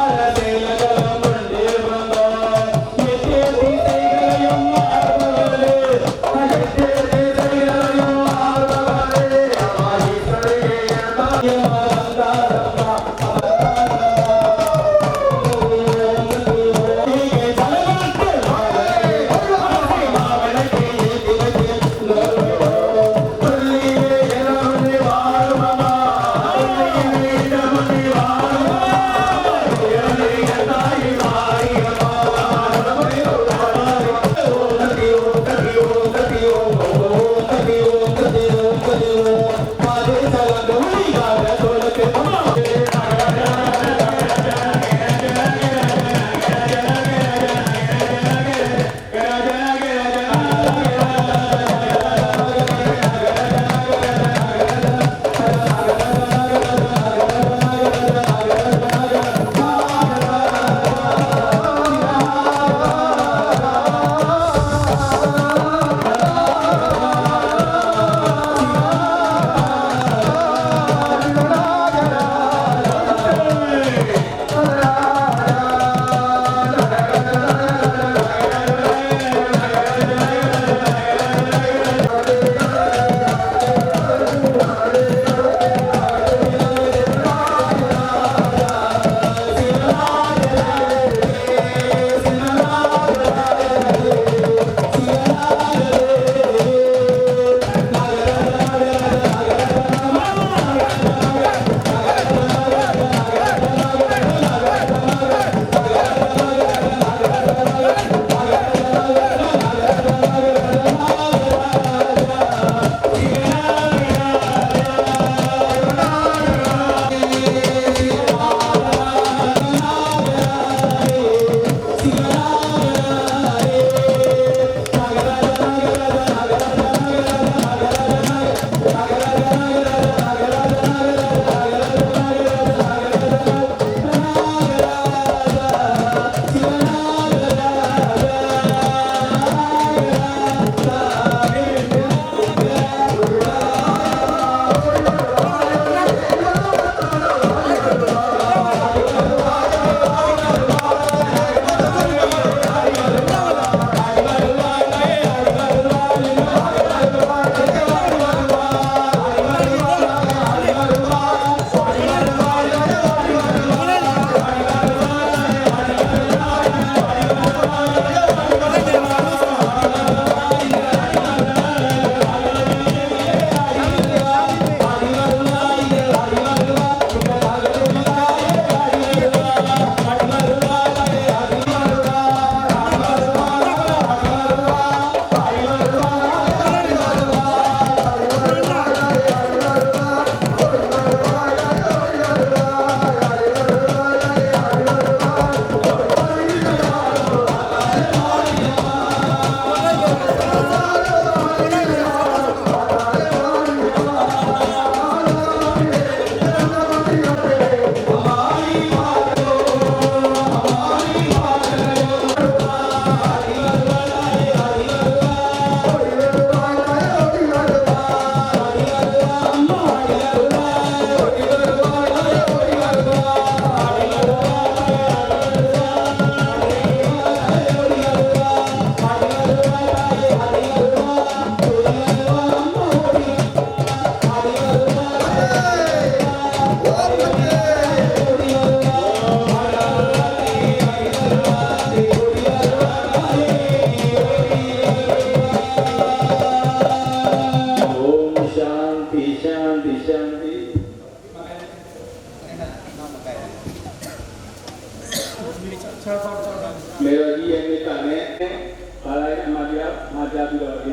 Bye.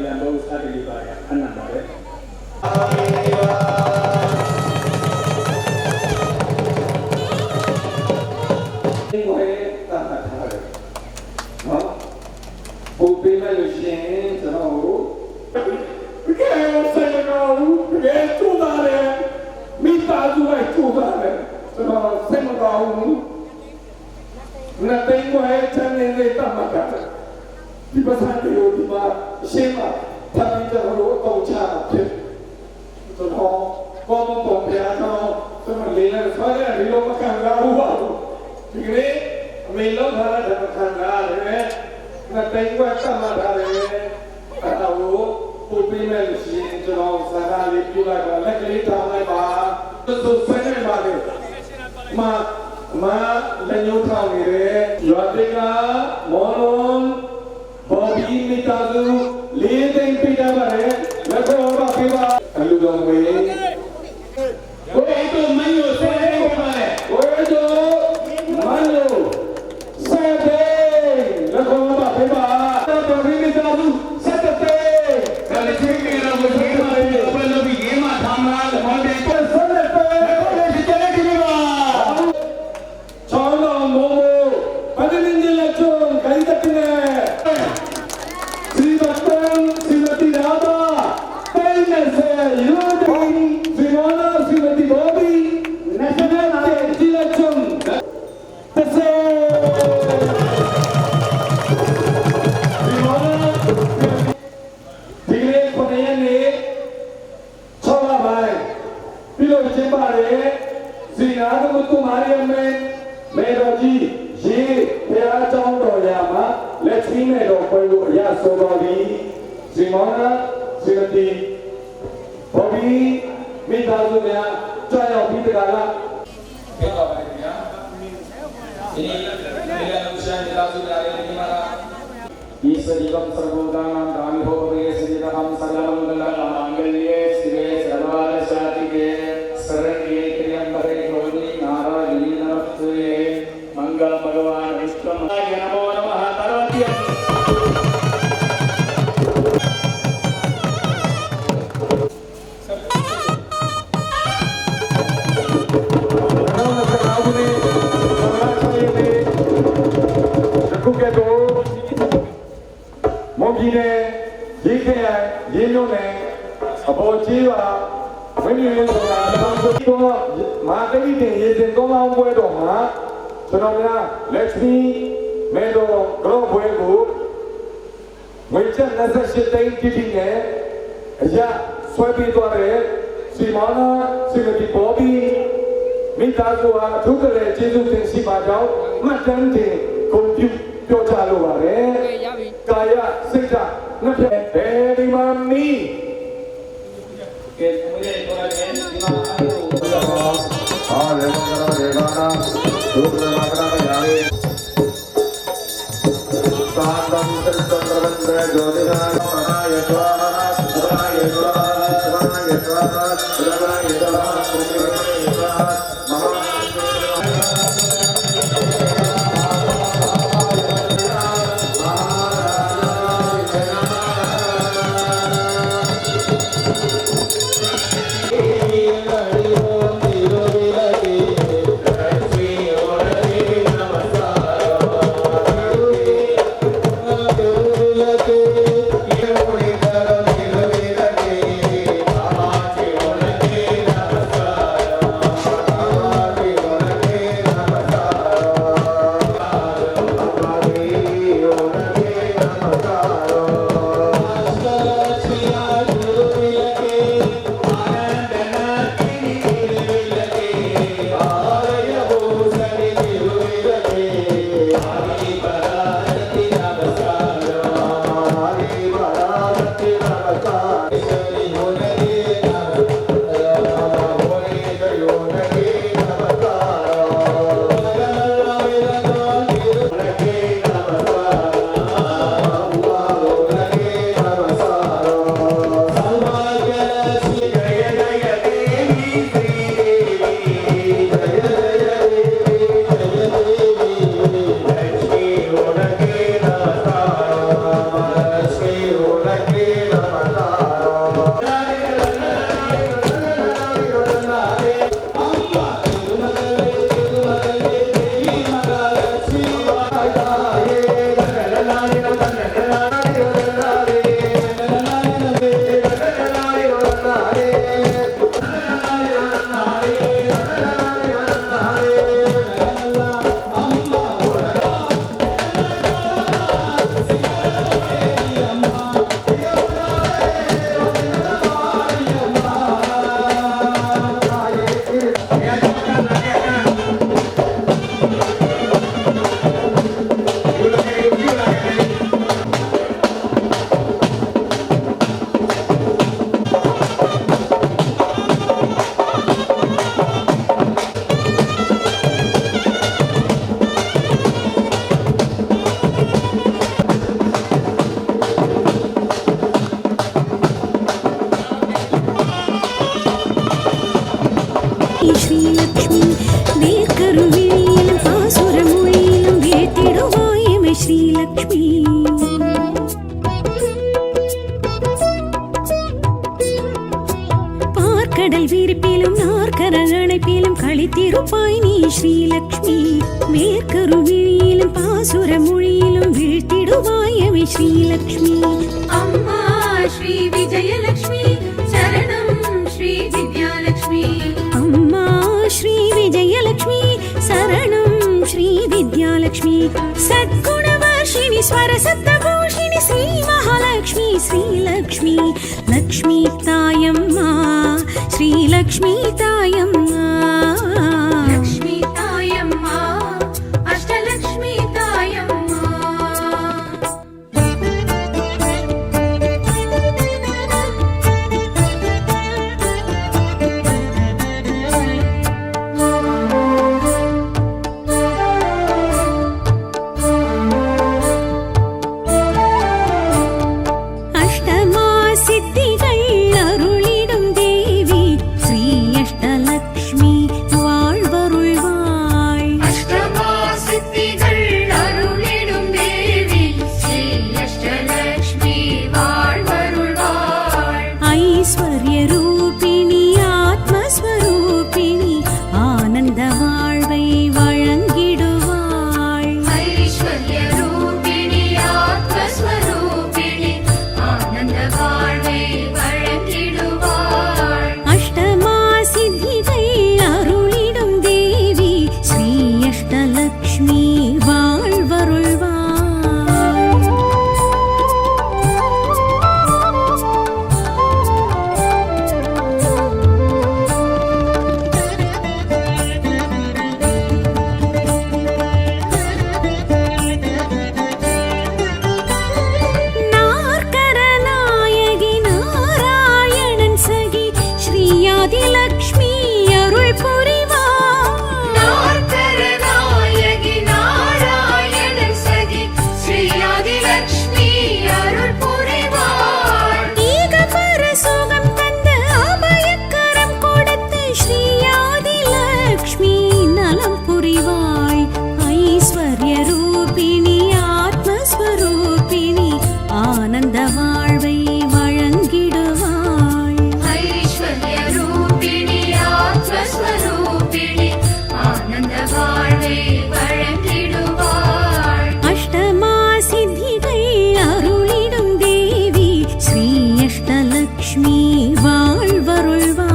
Milan Boss Adili Baya Anamare. Di pasar itu di mana siapa tapi terlalu tahu cara tu, so kalau pembelian semua lelah saya di luar makan garu, jadi melon hari dah makan garu, nanti gua sama hari, tahu kopi mesin jangan salah itu lah, lagi tahu apa, tu saya bagi, ma lenyut tahu ni, jualnya monon Bobby Mitazu, leading Peter Barre, let's go over Piva, and you don't wait. Where to Manu, say where to Manu, say let's go over Piva, Bobby Mitazu, set the day. Let's take it up with him, open up the game at Hamra, the Monday, Chana Momo, Padinin Lachon, Kaitapine. Srimati Radha, Painese, Yudhi, Srimana, Srimati Bobby, National Election. Srimana, Tigre Panayane, Chola Bhai, Pilo Chimbare, Srinath Muttu Mariamme, Medaji, Ye, Pera Chaundo Yama. Lakshmi ने लोग या सोबावी श्रीमाना श्रीमती बॉबी मिताजु में चाय office डाला ini dengan usaha dilakukan dari mana ईश्वरीकं सर्वभूतानां गामिहो भवेस्थितहं सर्वमङ्गलमाङ्गल्ये शिवे सर्वार्थसाधिके शरण्ये त्र्यम्बके गौरी नारायणी नमस्ते मंगल भगवान विष्णु नमो नमः Parvati Lakshmi Medo Gro Buegu Wichan Nasa Shitain Kitine Ya Swabi Dware Srimana Srimati Bobby Mitazua Tukare Jesu Tensi Majau Matante Kompyu Pyochalu Ware Kaya Sita Nate Eri Mami Lakshmi கடல் விரிப்பிலும் நாற்கர அணைப்பிலும் களித்திருப்பாய் நீ ஸ்ரீலக்ஷ்மி. மேற்கரு விழியிலும் பாசுர மொழியிலும் வீழ்த்திடுவாய் அவை ஸ்ரீலக்ஷ்மி. அம்மா ஸ்ரீ விஜயலட்சுமி சரணம் ஸ்ரீ வித்யாலட்சுமி. அம்மா ஸ்ரீ விஜயலட்சுமி சரணம் ஸ்ரீ வித்யாலட்சுமி. சத்குணவர்ஷிணி ஸ்வரசப்தபூஷிணி ஸ்ரீ மகாலட்சுமி ஸ்ரீலக்ஷ்மி. லக்ஷ்மி தாயம்மா ஸ்ரீலக்ஷ்மி தாயம்மா. லக்ஷ்மி தாயம்மா அஷ்டலக்ஷ்மி தாயம்மா. அஷ்டமா சித்திகள் அருளிடும் தேவி ஸ்ரீ அஷ்டலக்ஷ்மி வாழ்வருள்வாய். அஷ்டமா சித்திகள் அருளிடும் தேவி ஸ்ரீ அஷ்டலக்ஷ்மி வாழ்வருள்வாள். ஐஸ்வர்ய ரூபிணி ஆத்மஸ்வரூபிணி ஆனந்த வாழ்வை வழங்கிடுவாள். ஐஸ்வர்ய ரூபிணி ஆத்மஸ்வரூபிணி ஆனந்த வாழ்வை வழங்கிடுவாள். அஷ்டமா சித்திகள் அருளிடும் தேவி ஸ்ரீ அஷ்டலக்ஷ்மி வாழ்வருள்வாய். நாற்கர நாயகி நாராயணன் சகி ஸ்ரீயாதிலக்ஷ்மி அருள் புரிவாய். நாற்கர நாயகி நாராயணன் சகி ஸ்ரீயாதிலக்ஷ்மி அருள் புரிவாள். ஈகபர சுகம் தந்து அபயக்கரம் கொடுத்து ஸ்ரீயாதிலக்ஷ்மி நலம் புரிவாய். ஐஸ்வர்ய ரூபிணி ஆத்மஸ்வரூபிணி ஆனந்த வாழ்வை வழங்கிடுவாய். ஐஸ்வர்ய ரூபிணி ஆத்மஸ்வரூபிணி ஆனந்த வாழ்வை வழங்கிடுவாள். அஷ்டமா சித்திகள் அருளிடும் தேவி ஸ்ரீ அஷ்டலக்ஷ்மி வாழ்வருள்வாய்.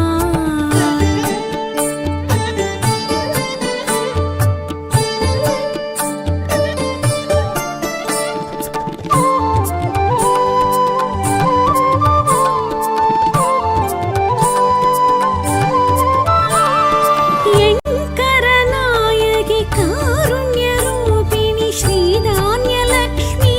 எண்கரநாயகி காருண்ய ரூபிணி ஸ்ரீதான்யலக்ஷ்மி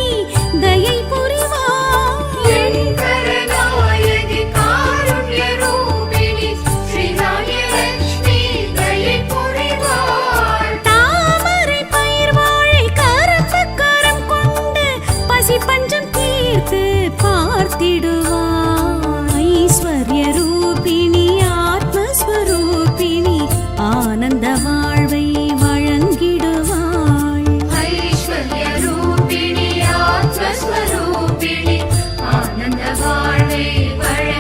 தயை புரிவாய். எண்கர நாயகி காருண்ய ரூபிணி ஸ்ரீதான்யலக்ஷ்மி தயை புரிவாள். தாமரை பயிர் வாழை கரம் கொண்டு பசி பஞ்சம் தீர்த்து பார்த்திடுவாய். ஐஸ்வர்ய ரூபிணி ஆத்மஸ்வரூபிணி ஆனந்த வாழ்வை வழங்கிடுவாய். ஐஸ்வர்ய ரூபிணி ஆத்மஸ்வரூபிணி ஆனந்த வாழ்வை வழங்கிடுவாள்.